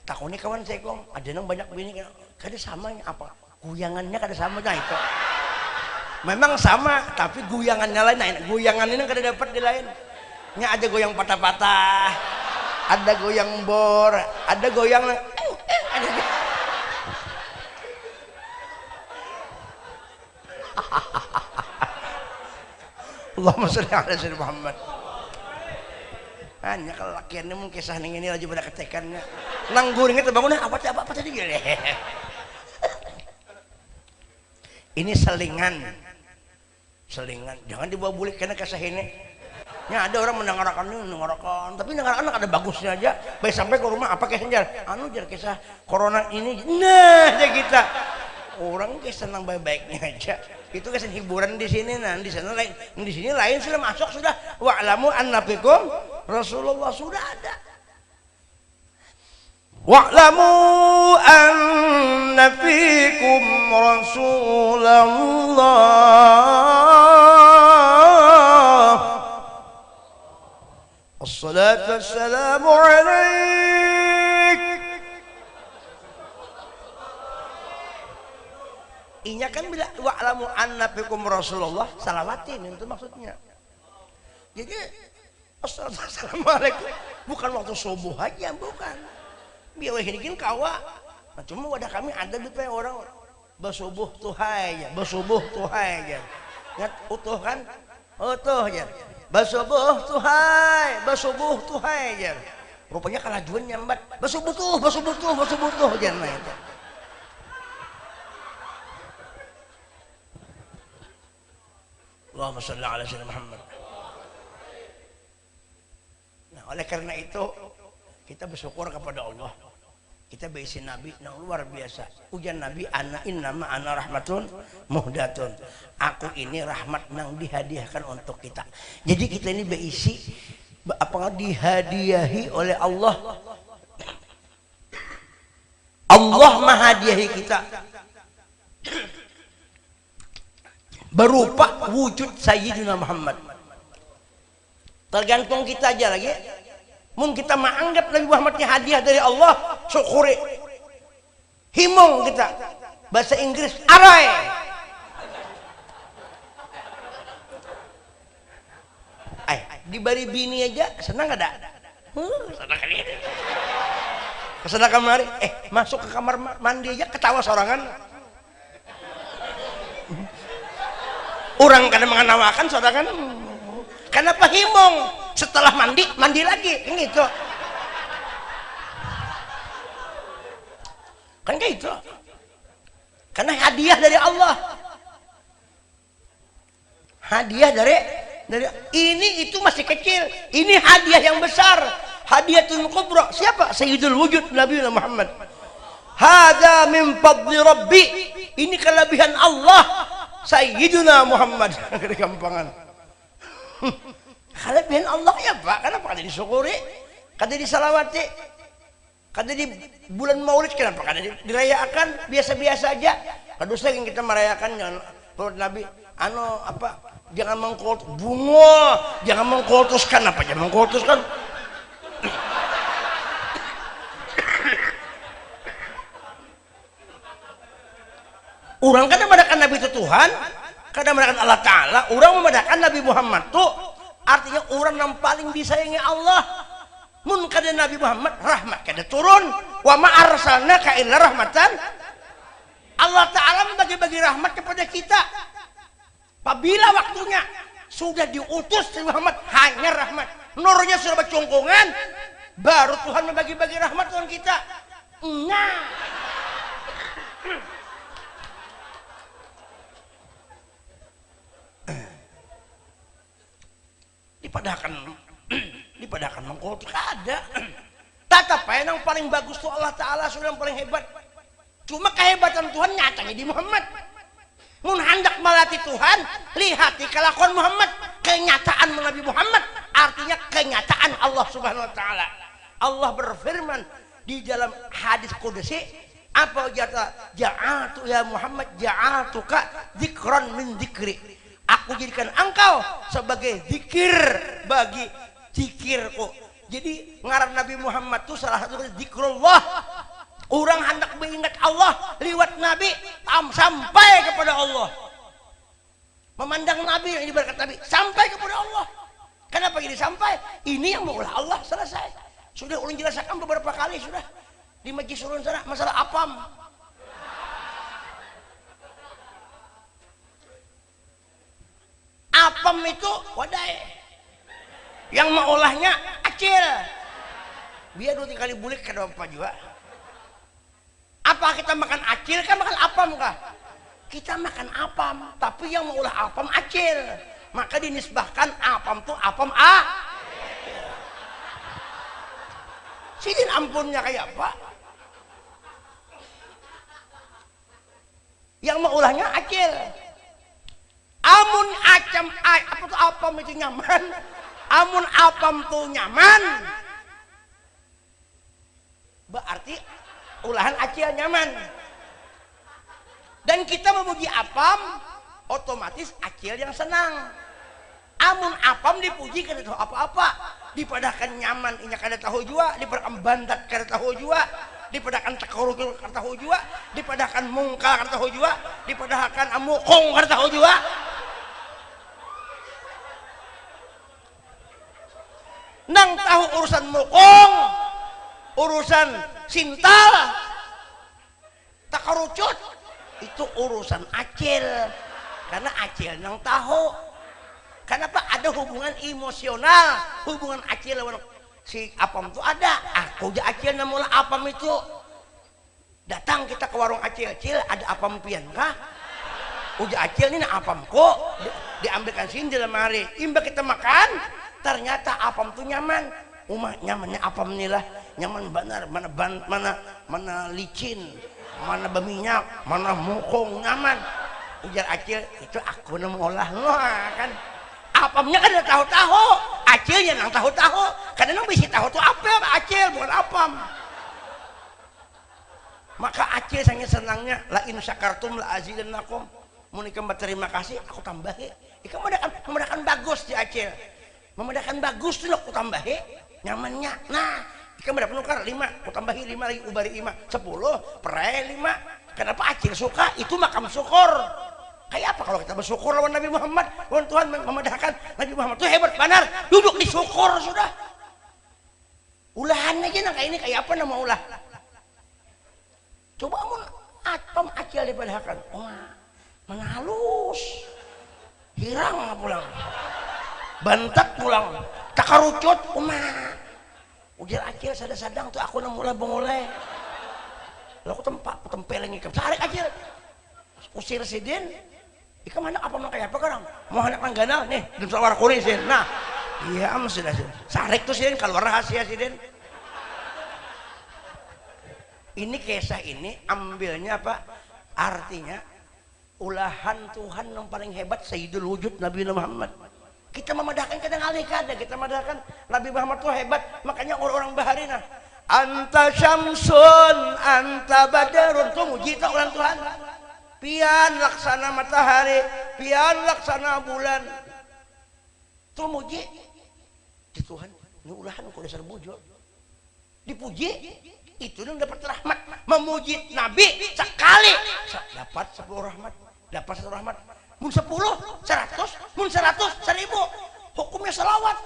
Takutnya kawan saikong ada nang banyak bini kada samanya apa? Guyangannya kada sama nah itu. Memang sama tapi guyangannya lain. Nah, guyangan ini kada dapat di lain. Nya ada goyang patah-patah, ada goyang bor, ada goyang ada. Allahumma sholli ala sayyidina Muhammad. Hanya kalau lakiannya mungkin kisah ini lagi pada ketekannya. Nang guring itu bangun apa tadi gini. Ini selingan. Jangan dibawa bulik karena kisah ini. Ya ada orang mendengarkan, tapi mendengarkan ada bagusnya aja. Baik sampai ke rumah apa kisahnya? Jar kisah corona ini. Nah, aja kita. Orang kisah senang baik-baiknya aja. Itu kesan hiburan di sini, nah di sana lain, di sini lain sudah masuk sudah. Wa'lamu annabikum Rasulullah sudah ada. wa'lamu anna fikum Rasulullah assalatu wassalamu alaik. Inya kan bila wa'lamu anna fikum Rasulullah salawatin itu maksudnya. Jadi assalamualaikum bukan waktu subuh aja, bukan. Biar hinikin kawa. Nah, cuma wadah kami ada di orang basubuh tuhai ya, basubuh tuhai aja. Ingat utuh kan? Utuh aja. Basubuh tuhai aja. Rupanya kalajuan nyambat. Basubuh tuh aja nah itu. Allahumma shalli ala sayyidina Muhammad. Nah, oleh karena itu kita bersyukur kepada Allah. Kita berisi Nabi yang luar biasa. Ujian Nabi innama ana rahmatun muhdatun. Aku ini rahmat yang dihadiahkan untuk kita. Jadi kita ini berisi apa dihadiahi oleh Allah. Allah menghadiahi kita berupa wujud Sayyidina Muhammad. Tergantung kita aja lagi. Mungkin kita menganggap Nabi Muhammad ini hadiah dari Allah, syukuri. Himong kita. Bahasa Inggris, arai. Diberi bini aja, senang gak ada? Senang kali ini. Kesana kamari, masuk ke kamar mandi aja, ketawa sorangan. Orang kadang menganawakan sorangan. Kenapa himong? Setelah mandi lagi, kan gitu. Kan kayak gitu. Karena hadiah dari Allah. Hadiah dari ini itu masih kecil. Ini hadiah yang besar. Hadiatul kubra. Siapa? Sayyidul wujud Nabi Muhammad. Hada min fadli Rabbi. Ini kelebihan Allah. Sayyiduna Muhammad. Gampangan. Kelebihan Allah ya Pak, kenapa kada disyukuri, kada disalawati, kada di bulan Maulid kenapa kada dirayakan biasa-biasa aja. Kada usah yang kita merayakan jangan Nabi jangan mengkultus bunga, jangan mengkultuskan apa jangan mengkultuskan. Orang kada memadakan Nabi itu Tuhan, kada memadakan Allah Ta'ala, orang memadakan Nabi Muhammad tuh artinya orang yang paling disayangi Allah. Mun kada Nabi Muhammad rahmat kada turun. Wa ma arsalnaka illa rahmatan. Allah Ta'ala membagi-bagi rahmat kepada kita. Apabila waktunya sudah diutus Nabi Muhammad hanya rahmat. Nurnya sudah bercongkongan, baru Tuhan membagi-bagi rahmat Tuhan kita. Nah. dipadahkan mengkultus ada. Tetap yang paling bagus tuh Allah Ta'ala sudah yang paling hebat. Cuma kehebatan Tuhan nyatanya di Muhammad. Mun hendak melatih Tuhan, lihati kelakuan Muhammad. Kenyataan Nabi Muhammad artinya kenyataan Allah Subhanahu Wa Ta'ala. Allah berfirman di dalam hadis kudusi, apa ja'atu ya Muhammad ja'atuka dzikran min dzikri. Aku jadikan engkau sebagai zikir bagi zikirku. Jadi ngaran Nabi Muhammad itu salah satu zikrullah. Orang hendak mengingat Allah lewat Nabi sampai kepada Allah. Memandang Nabi yang ibarat Nabi sampai kepada Allah. Kenapa ini sampai? Ini yang maulah Allah selesai. Sudah ulun jelaskan beberapa kali sudah di majlis ulun sana masalah apam. Apam itu wadai yang mengolahnya acil biar 2 kali bulik ke apa juga. Apa kita makan acil kan makan apam kah? Kita makan apam tapi yang mengolah apam acil, maka dinisbahkan apam tuh apam sidin ampunnya kayak apa yang mengolahnya acil. Amun apa tuh apam itu nyaman, amun apam tuh nyaman, berarti ulahan acil nyaman. Dan kita memuji apam, otomatis acil yang senang. Amun apam dipuji kada tahu apa-apa, dipadakan nyaman inya kada tahu jua, dipadakan bandat kada tahu jua, dipadakan takarukul kada tahu jua, dipadakan mungkal kada tahu jua, dipadakan amukong kada tahu jua. Nang tahu urusan mukong, urusan sintal, takarucut, itu urusan acil. Karena acil nang tahu. Kenapa ada hubungan emosional, hubungan acil lawan si apam itu ada. Aku aja acil namula apam itu. Datang kita ke warung acil-acil, ada apam pian kah? Uja acil ini apam kok diambilkan sini di lemari. Imba kita makan, ternyata apam itu nyaman. Nyamannya apam inilah nyaman benar, mana licin, mana berminyak, mana mukong nyaman. Ujar acil itu aku nemu olah kan. Apamnya kan udah tahu-tahu, acilnya nang tahu-tahu. Kadang nang bisa tahu tuh apa acil bukan apam. Maka acil sangat senangnya la in syakartum la azidannakum. Mun ikam berterima kasih aku tambahi. Ikam memadakan bagus di acil. Memadakan bagus tuh aku tambahi nyamannya. Nah, ikam berapa nukar 5, aku tambahi 5 lagi ubari 5, 10, perai 5. Kenapa acil suka? Itu makam syukur. Kayak apa kalau kita bersyukur lawan Nabi Muhammad, lawan Tuhan memadahkan Nabi Muhammad itu hebat benar, duduk di syukur sudah. Ulahan aja nang kayak ini kayak apa nama ulah? Coba mun atom acil dipadahkan, mana halus, hirang pulang, bantat pulang, takarucut, ujar acil sadang-sadang tuh aku namula bengoleh, lalu aku tempeleng ikam, sarik acil, usir sidin. Ika mana apa kayak apa kan? Mau anak langgana nih, di sawar kuring sih. Nah, iya am sudah sih. Sarek tuh sih kalau rahasia sih den. Ini kisah ini ambilnya apa? Artinya ulahan Tuhan yang paling hebat Sayyidul Wujud Nabi Muhammad. Kita memadahkan kadang kadang kita memadahkan Nabi Muhammad tuh hebat. Makanya orang-orang baharina anta syamsun anta badarun tuh muji orang Tuhan. Pian laksana matahari, pian laksana bulan. Itu muji di Tuhan. Ini ulahan kau dasar bujo. Dipuji, itu yang dapat rahmat. Memuji Nabi sekali dapat 10 rahmat, dapat 1 rahmat. Mun 10, 100, mun 100, 1000. Hukumnya salawat.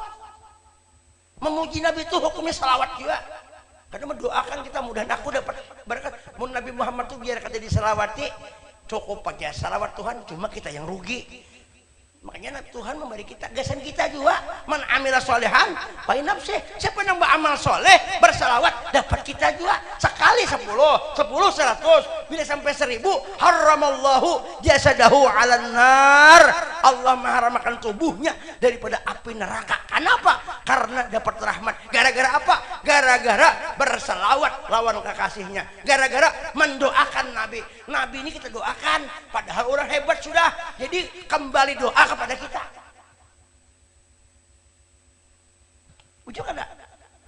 Memuji Nabi itu hukumnya salawat juga. Karena mendoakan kita mudah aku dapat berkat. Mun Nabi Muhammad tuh biar kata disalawati. Cukup pakai salawat Tuhan, cuma kita yang rugi. Makanya Tuhan memberi kita gasan kita juga. Man amila solehan fali nafsi. Siapa yang beramal soleh bersalawat dapat kita juga sekali 10, 100 bila sampai 1000 haramallahu jasadahu 'alan nar. Allah mengharamkan tubuhnya daripada api neraka. Kenapa? Karena dapat rahmat. Gara-gara apa? Gara-gara bersalawat lawan kekasihnya. Gara-gara mendoakan Nabi. Nabi ini kita doakan padahal orang hebat sudah. Jadi kembali doa kepada kita. Ujung ada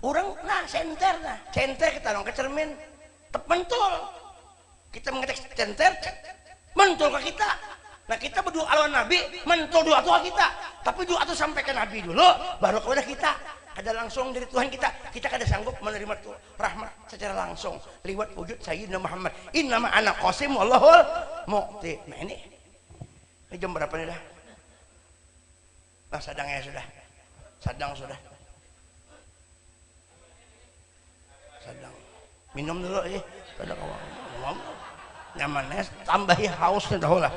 orang center kita dong ke cermin mentul. Kita mengetek center mentul ke kita. Nah kita berdoa lawan Nabi mentul doa Tuhan kita. Tapi doa itu sampai ke Nabi dulu baru kepada kita. Ada langsung dari Tuhan kita kada sanggup menerima rahmat secara langsung lewat wujud Sayyidina Muhammad. Innama ana qasim wallahul mu'ti. Nah ini jam berapa nih dah? Nah sadangnya sudah, sadang sudah, sadang. Minum dulu pada kawan. Nyamannya tambahi hausnya dah lah.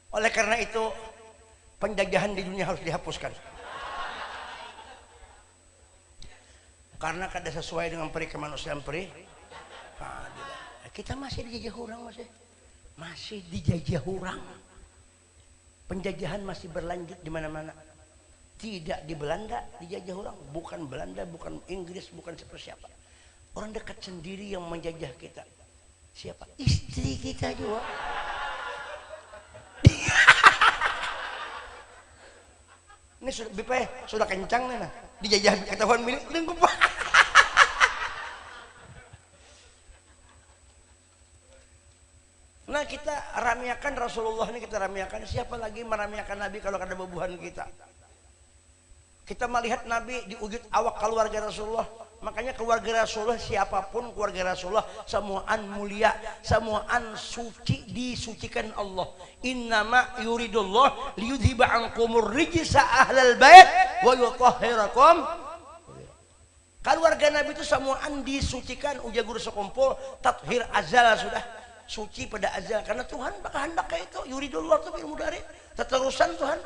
Oleh karena itu penjajahan di dunia harus dihapuskan. Karena kada sesuai dengan peri kemanusiaan peri. Kita masih dijajah orang masih dijajah orang. Penjajahan masih berlanjut di mana-mana. Tidak di Belanda dijajah orang, bukan Belanda, bukan Inggris, bukan siapa-siapa. Orang dekat sendiri yang menjajah kita. Siapa? Istri kita juga. Ini sudah bipe sudah kencang nih nah. Dijajah ketahuan milik lengkup. Nah kita ramiakan Rasulullah ini, kita ramiakan. Siapa lagi meramiakan Nabi kalau ada bebuhan kita? Kita melihat Nabi di wujud awak keluarga Rasulullah. Makanya keluarga Rasulullah, siapapun keluarga Rasulullah, semuaan mulia, semuaan suci, disucikan Allah. Innama yuridullah liyudhiba ankumur rijsa ahlal bait wa yutahhirakum. Keluarga Nabi itu semuaan disucikan. Uja guru sekumpul tathir azal sudah suci pada azal, karena Tuhan kehendak kayak itu. Yuridullah itu ilmu dari teterusan Tuhan.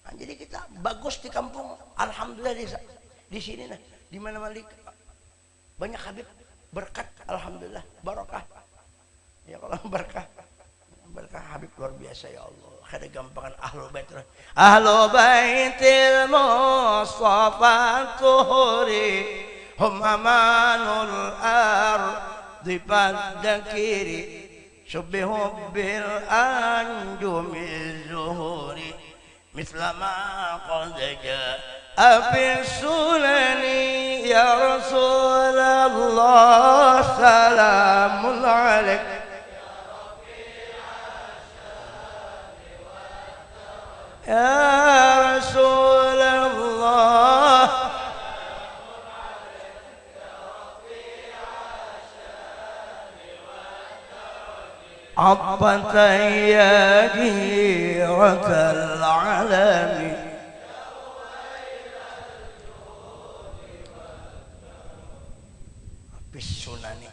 Nah, jadi kita bagus di kampung, alhamdulillah di sini nah, di mana-mana banyak Habib berkat, alhamdulillah barokah. Ya kalau berkah Habib luar biasa ya Allah. Kada gampangan ahlul bait. Ahlul baitil Mustafa tuhuri hum amanul ardi padakiri subbihu bil anjumi zuhuri mislama qad jaa fi sunani ya Rasulullah salamun alaik ya Rasulullah عطفة يا جيرة العالم Apis sunani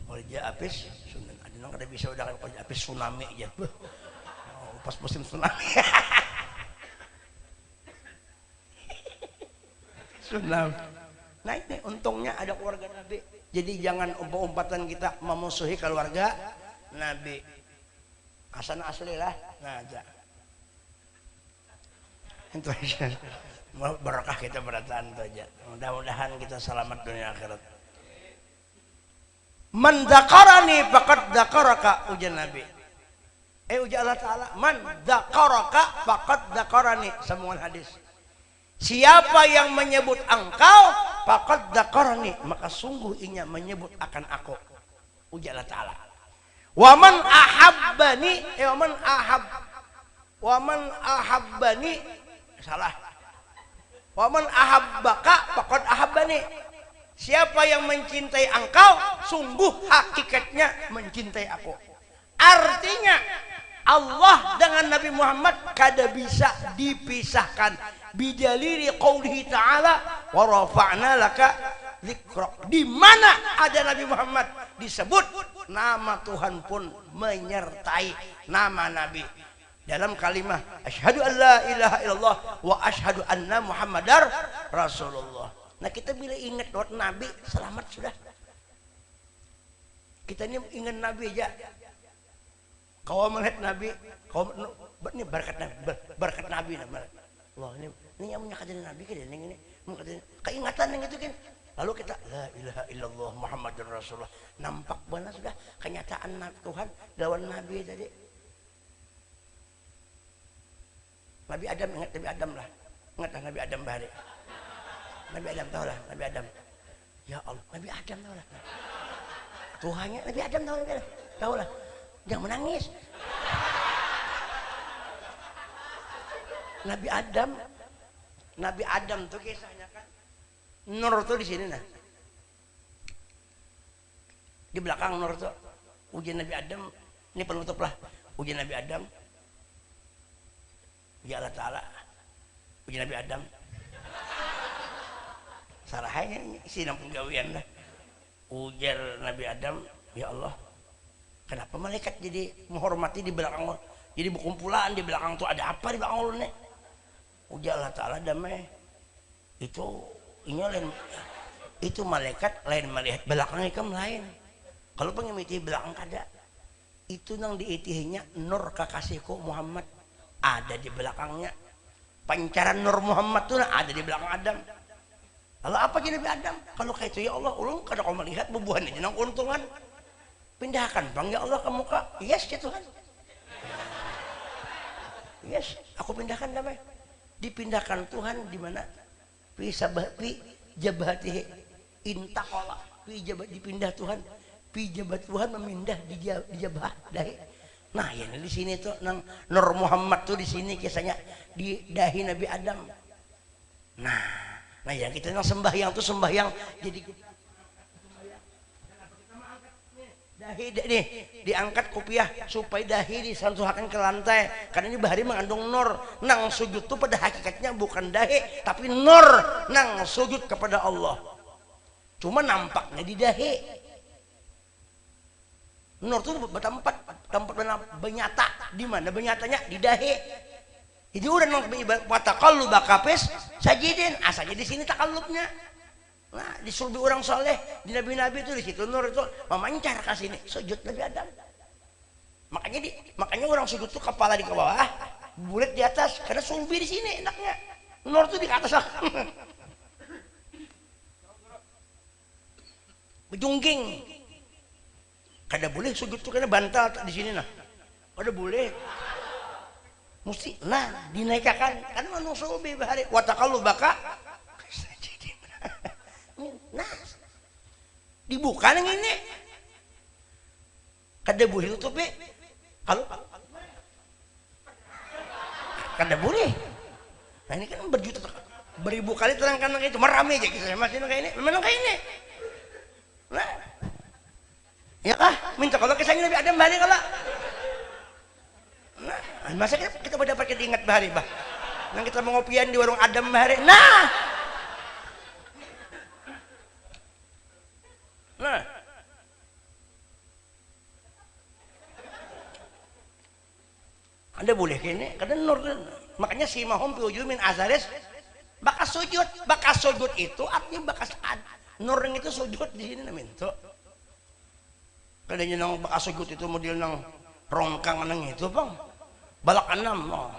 Kolja apis sunan ada nang kada bisa udah kan kolja apis tsunami aja pas musim tsunami tsunami. Nah ini untungnya ada keluarga Nabi. Jadi jangan umpatan kita memusuhi keluarga Nabi. Hasan asli lah. Nah, aja. Itu aja. Berkah kita berataan itu aja. Mudah-mudahan kita selamat dunia akhirat. Man dzakarani faqad dzakaraka, ujar Nabi. Ujar Allah Ta'ala, man dzakaraka faqad dzakarani. Semua hadis. Siapa yang menyebut engkau, faqad dzakarani, maka sungguh inya menyebut akan aku. Ujar Allah Ta'ala. Wa man ahabbani, wa man ahabbani, salah. Wa man ahabbaka faqad ahabbani. Siapa yang mencintai engkau, sungguh hakikatnya mencintai aku. Artinya Allah dengan Nabi Muhammad kada bisa dipisahkan. Bidalili qaulihi ta'ala wa rafa'na laka dzikrak. Di mana ada Nabi Muhammad disebut, nama Tuhan pun menyertai nama Nabi. Dalam kalimat asyhadu an la ilaha illallah wa asyhadu anna Muhammadar Rasulullah. Nah kita bila ingat lewat Nabi, selamat sudah. Kita ini ingat Nabi aja. Kau melihat Nabi, kau ini berkat Nabi namanya. Allah ini yang menyakati Nabi kan ini keingatan yang itu kan. Lalu kita la ilaha illallah Muhammadur Rasulullah. Nampak benar sudah kenyataan Tuhan lawan Nabi tadi. Nabi Adam, ingat Nabi Adam lah. Ingatlah Nabi Adam bahari. Nabi Adam tahu lah, Nabi Adam. Ya Allah, Nabi Adam tahu lah. Tuhannya Nabi Adam tahu lah. Jangan menangis. Nabi Adam tuh kisahnya kan. Nur tuh di sini nah. Di belakang Nur tuh ujian Nabi Adam. Ini penutup lah. Ujian Nabi Adam. Ya Allah Ta'ala. Ujian Nabi Adam. Salahnya isi nampung gawian lah. Ujar Nabi Adam, ya Allah. Kenapa malaikat jadi menghormati di belakang? Jadi berkumpulan di belakang tuh ada apa di belakang lu nih? Ujar Allah Ta'ala damai. Itu lain. Itu malaikat lain melihat belakangnya kan lain. Kalau pengen miti belakang kada. Itu nang diitihinya nur kekasihku Muhammad ada di belakangnya. Pancaran nur Muhammad tuh ada di belakang Adam. Lalu apa jadi Nabi Adam? Kalau kayak itu ya Allah, ulung kada kau melihat bebuhan aja nang keuntungan. Pindahkan bang ya Allah ke muka. Yes ya Tuhan. Yes, aku pindahkan damai. Dipindahkan Tuhan di mana? Fi jabatihi intaqala. Fi jabat dipindah Tuhan. Fi jabat Tuhan memindah di jabah dahi. Nah, ya di sini tuh nang Nur Muhammad tuh di sini kisahnya di dahi Nabi Adam. Nah yang kita nang sembahyang tuh sembahyang jadi dahi nih diangkat kopiah supaya dahi disantuhakan ke lantai karena ini bahari mengandung nur. Nang sujud tuh pada hakikatnya bukan dahi tapi nur, nang sujud kepada Allah cuma nampaknya di dahi. Nur tuh tempat benyata. Di mana benyatanya? Di dahi. Jadi udah nang wataqallu bakapes sajidin asalnya di sini takallubnya. Nah, di sulbi orang soleh, di nabi-nabi itu di situ nur itu memancar ke sini, sujud Nabi Adam. Makanya orang sujud tuh kepala di bawah, bulat di atas karena sulbi di sini enaknya. Nur tuh di atas. Bejungging. Kada boleh sujud tuh karena bantal di sini nah. Kada boleh. Mesti nah dinaikkan kan anu sulbi bahari wataqallu baka. Nah dibuka yang ini kada boleh tutup kalau kada boleh. Nah ini kan berjuta beribu kali terangkan itu merame aja kisahnya masih kayak ini memang kayak ini. Nah ya kah minta kalau kisahnya Nabi Adam bahari kalau nah masa kita pada pakai diingat bahari bah nang kita mau ngopian di warung Adam bahari nah Anda boleh kene karena nur makanya si mahum fi min azaris bakas sujud itu artinya bakas nur yang itu sujud di sini minta kadanya nang bakas sujud itu model nang rongkang nang itu bang balak enam no.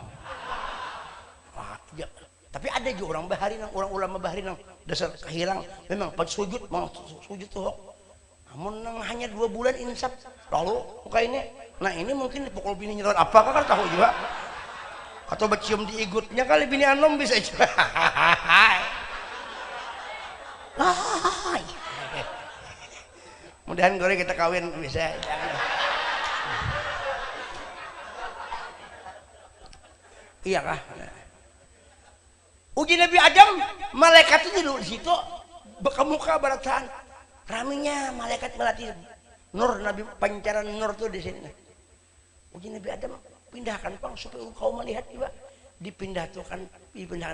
Ya. Tapi ada juga orang bahari nang orang ulama bahari nang dasar kehilang memang pas sujud mau sujud tuh namun nang hanya 2 bulan insaf lalu muka ini nah ini mungkin pukul bini nyerot apakah kan tahu juga atau bercium di igutnya kali bini anom bisa juga. Mudahan gore kita kawin bisa. Iya kah? Uji Nabi Adam, malaikat itu di situ berkemuka barataan. Raminya malaikat melatih nur Nabi pancaran nur tuh di sini. Uji Nabi Adam pindahkan pang supaya engkau melihat juga dipindahkan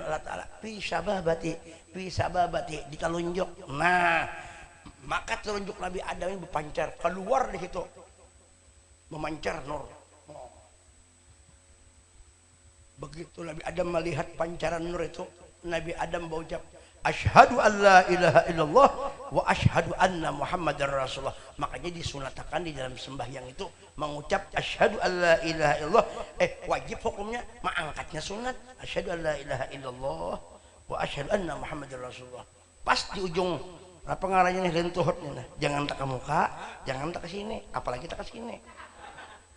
Allah Taala fi sababati ditalunjuk. Nah, maka telunjuk Nabi Adam ini berpancar keluar di situ memancar nur. Begitu Nabi Adam melihat pancaran nur itu, Nabi Adam berucap, asyhadu an la ilaha illallah wa asyhadu anna muhammadar rasulullah. Makanya disunatakan di dalam sembahyang itu mengucap asyhadu an la ilaha illallah. Wajib hukumnya, mengangkatnya sunat. Asyhadu an la ilaha illallah wa asyhadu anna muhammadar rasulullah. Pas di ujung apa ngaranya nih lentuhutnya, jangan tak ke muka, jangan tak ke sini, apalagi tak ke sini.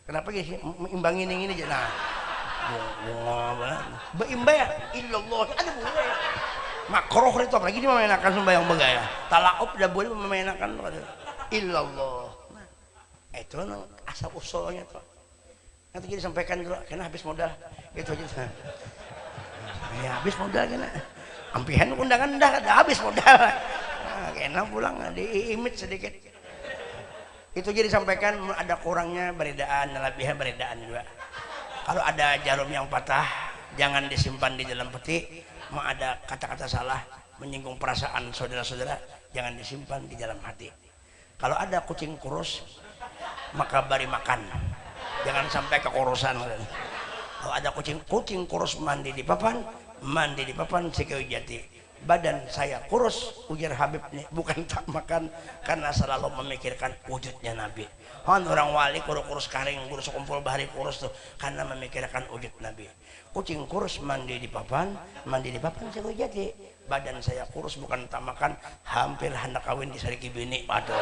Kenapa guys? Imbangin yang ini aja. Nah, berimbang ya illallah ada boleh makroh itu apalagi dia memainkan sembahyang begaya talaub udah boleh memainkan illallah. Nah, itu asal usulnya tuh nanti kita sampaikan dulu karena habis modal itu aja ya habis modal kena ampihan undangan dah habis modal kena pulang diimit sedikit itu jadi sampaikan ada kurangnya beredaan lebihnya beredaan juga. Kalau ada jarum yang patah, jangan disimpan di dalam peti. Mau ada kata-kata salah, menyinggung perasaan saudara-saudara, jangan disimpan di dalam hati. Kalau ada kucing kurus, maka beri makan. Jangan sampai kekurusan. Kalau ada kucing kurus mandi di papan sikau jati. Badan saya kurus, ujar Habib nih, bukan tak makan karena selalu memikirkan wujudnya Nabi. Orang wali kurus karing, kurus kumpul bahari kurus tuh karena memikirkan wujud Nabi. Kucing kurus mandi di papan sikau jati. Badan saya kurus bukan tak makan, hampir hendak kawin di sariki bini. Aduh.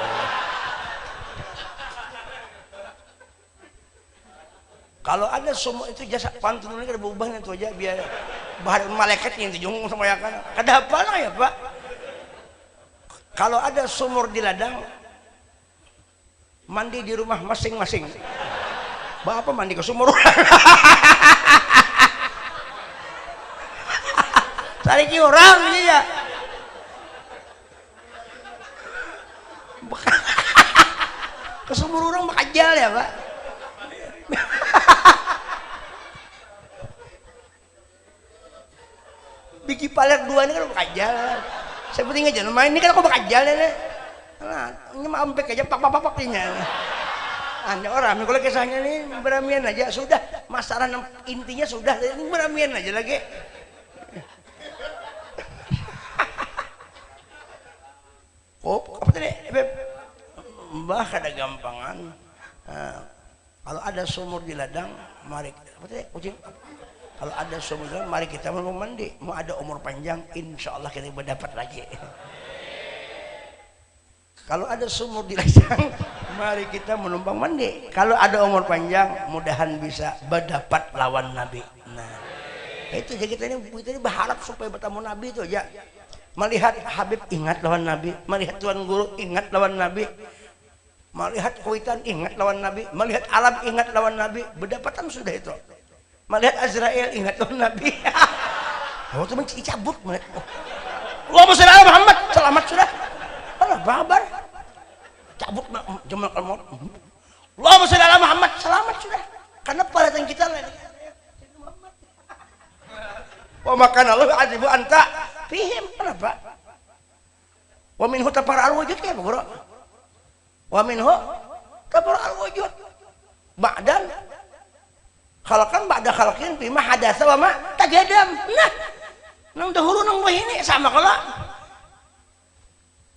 Kalau ada sumur itu jasa pantun ini kada berubah itu aja biar bahan malaikat yang dijungung sama ya kan. Kada apa lah ya Pak. Kalau ada sumur di ladang, mandi di rumah masing-masing. Bapak mandi ke sumur. Sariki orang ya. Ke sumur orang makajal ya Pak. Biki paler dua ini kan makajal. Saya penting aja main ini kan aku bakajal ya. Nah, ini mah ampek aja pak ini. Anda orang kalau kisahnya ini beramian aja sudah masalah intinya sudah ini beramian aja lagi. Oh, apa tadi? Mbah kada gampangan. Kalau ada sumur di ladang, mari apa tadi? Kucing. Kalau ada sumur di ladang, mari kita mau mandi. Mau ada umur panjang, insya Allah kita berdapat lagi. Kalau ada sumur di ladang, mari kita menumpang mandi. Kalau ada umur panjang, mudahan bisa berdapat lawan Nabi. Nah, itu jadi kita ini berharap supaya bertemu Nabi itu aja. Melihat Habib ingat lawan Nabi, melihat Tuan Guru ingat lawan Nabi, melihat Kuitan ingat lawan Nabi, melihat alam ingat lawan Nabi, berdapatan sudah itu. Melihat Azrael ingat lawan Nabi. Oh, teman cabut melihat. Allahumma shalli ala Muhammad, selamat sudah. Allah babar. Cabut jamal al-maut. Allahumma shalli ala Muhammad, selamat sudah. Karena perhatian kita lain. Wa makan Allah azibu anta fihim. Kenapa? Wa minhu tafara'al wujud ya Bro. Wa minhu tafara'al wujud. Ba'dan khalaqan ba'da khalaqin bima hadatsa wa ma tajadam. Nah, nang dahulu nang ini sama kala.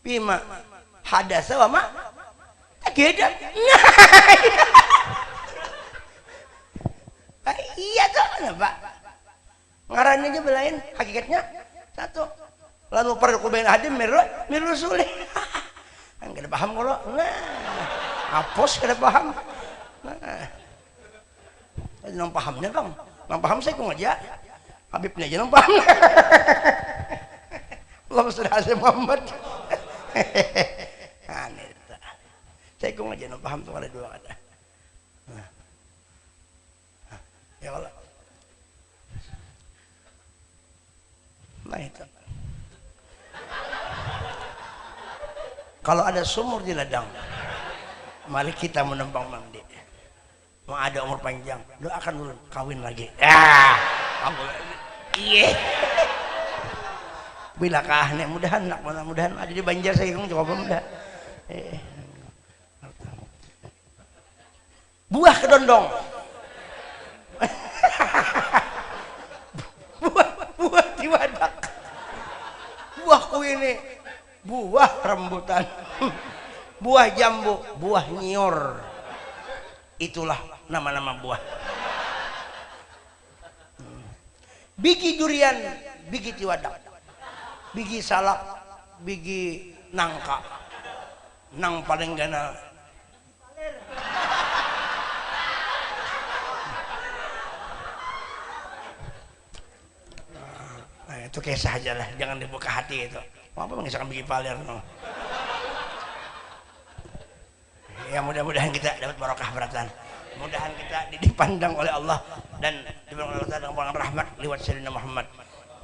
Bima hadatsa wa ma tajadam. Nah. Iya tuh kenapa? Ngarannya aja belain hakikatnya satu lalu perlu bain hadim miru sulih kan kada paham kalau nah hapus kada paham nah nang pahamnya bang nang paham saya kong aja Habibnya aja nang paham Allah sudah asal Muhammad aneh saya kong aja nang paham tuh ada dua kata ya Allah. Nah itu. Kalau ada sumur di ladang, mari kita menumpang mandi. Mau ada umur panjang, doakan dulu kawin lagi. Iya. Bilakah nih mudahan ada di Banjar saya coba mudah. Buah kedondong. buah di wadah. Buahku ini buah rambutan, buah jambu, buah nyior. Itulah nama-nama buah. Biji durian, biji tiwadak, biji salak, biji nangka, nang paling gana. Itu kisah aja lah, jangan dibuka hati itu. Apa mengisahkan bikin paler no. Ya mudah-mudahan kita dapat barokah beratan. Mudahan kita dipandang oleh Allah dan diberikan oleh Allah dengan rahmat lewat Sayyidina Muhammad.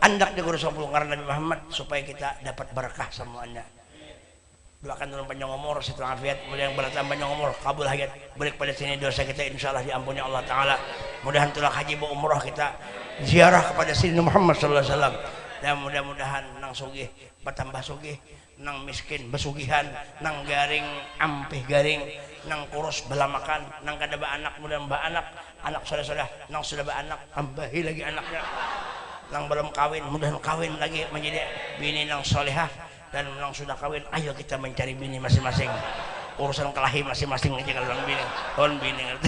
Andak di guru 10 karena Nabi Muhammad supaya kita dapat berkah semuanya. Doakan dalam panjang umur, situ afiat, mudah yang bertambah panjang umur, kabul hajat, balik pada sini dosa kita insyaallah diampuni Allah Taala. Mudahan tulak haji bu umrah kita ziarah kepada Sayyidina Muhammad sallallahu alaihi wasallam. Dan mudah-mudahan nang sugih bertambah sugih, nang miskin besugihan, nang garing ampih garing, nang kurus belamakan, nang kada ba anak mudah ba anak sudah nang sudah ba anak tambahi lagi anaknya. Nang belum kawin mudahan kawin lagi menjadi bini nang solehah. Dan yang sudah kawin, ayo kita mencari bini masing-masing. Urusan kelahi masing-masing aja kalau orang bini. Tahun bini ngerti.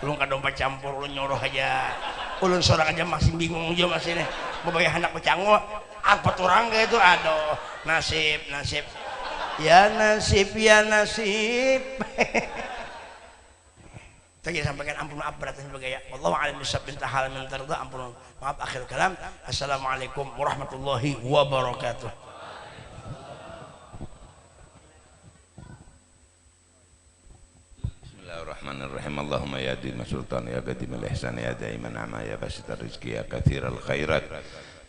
Ulun kadompa campur, ulun nyuruh aja. Ulun seorang aja masih bingung aja masih nih. Membayar anak bercanggu, apa turang kayak itu? Aduh, nasib. Ya nasib. Tadi sampaikan ampun maaf berat sebagai ya. Wallahu a'lam bishawab minta hal min tarda ampun maaf akhir kalam. Assalamualaikum warahmatullahi wabarakatuh. Bismillahirrahmanirrahim. Allahumma ya dima sultan ya qadim al-ihsan ya daiman ama ya basit rizki ya kathir al-khairat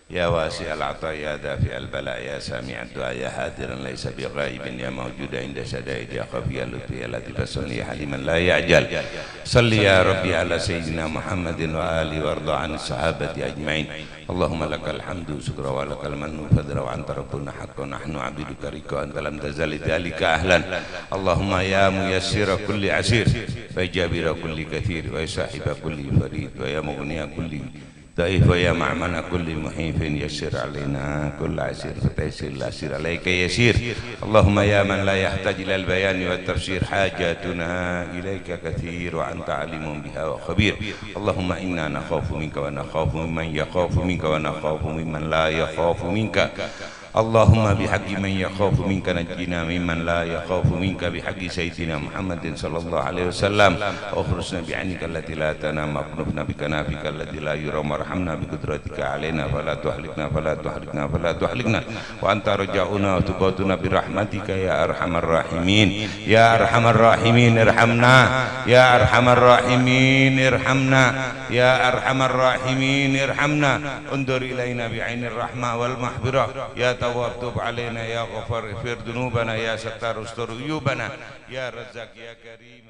ya wasi al-ata ya dafi al-bala ya sami' ad-du'a ya hadiran laysa bi ghaibin ya mawjuda inda syadaid ya khafiya lutfi ya latif sunni ya haliman la ya'jal salli ya rabbi ala sayyidina Muhammadin wa ali warda an sahabati ajma'in. Allahumma lakal hamdu syukra wa lakal mannu fadra wa anta rabbuna haqqan nahnu abduka rika anta lam tazal dzalika ahlan. Allahumma ya muyassira kulli asir wa jabira kulli kathir wa sahiba kulli farid wa ya mughniya kulli ضعيف ويا معمنا كل محيف يسر علينا كل عسير فتيسير العسير عليك يسير. اللهم يا من لا يحتاج إلى البيان والتفسير حاجاتنا إليك كثير وأنت عليم بها وخبير. اللهم إنا نخاف منك ونخاف ممن يخاف منك ونخاف ممن لا يخاف منك. اللهم بحق من يخاف منك نجينا ممن لا يخاف منك بحق سيدنا محمد صلى الله عليه وسلم. واخرجنا بعينك التي لا تنام واكنفنا بكنافك التي لا يرام وارحمنا بقدرتك علينا فلا تهلكنا وأنت رجاؤنا وتقاتنا برحمتك يا أرحم الراحمين. يا أرحم الراحمين ارحمنا يا أرحم الراحمين ارحمنا يا أرحم الراحمين ارحمنا. انظر إلينا بعين الرحمة والمحبرة يا تواب تب علينا يا غفار اغفر ذنوبنا يا ستار استر عيوبنا يا رزاق يا كريم.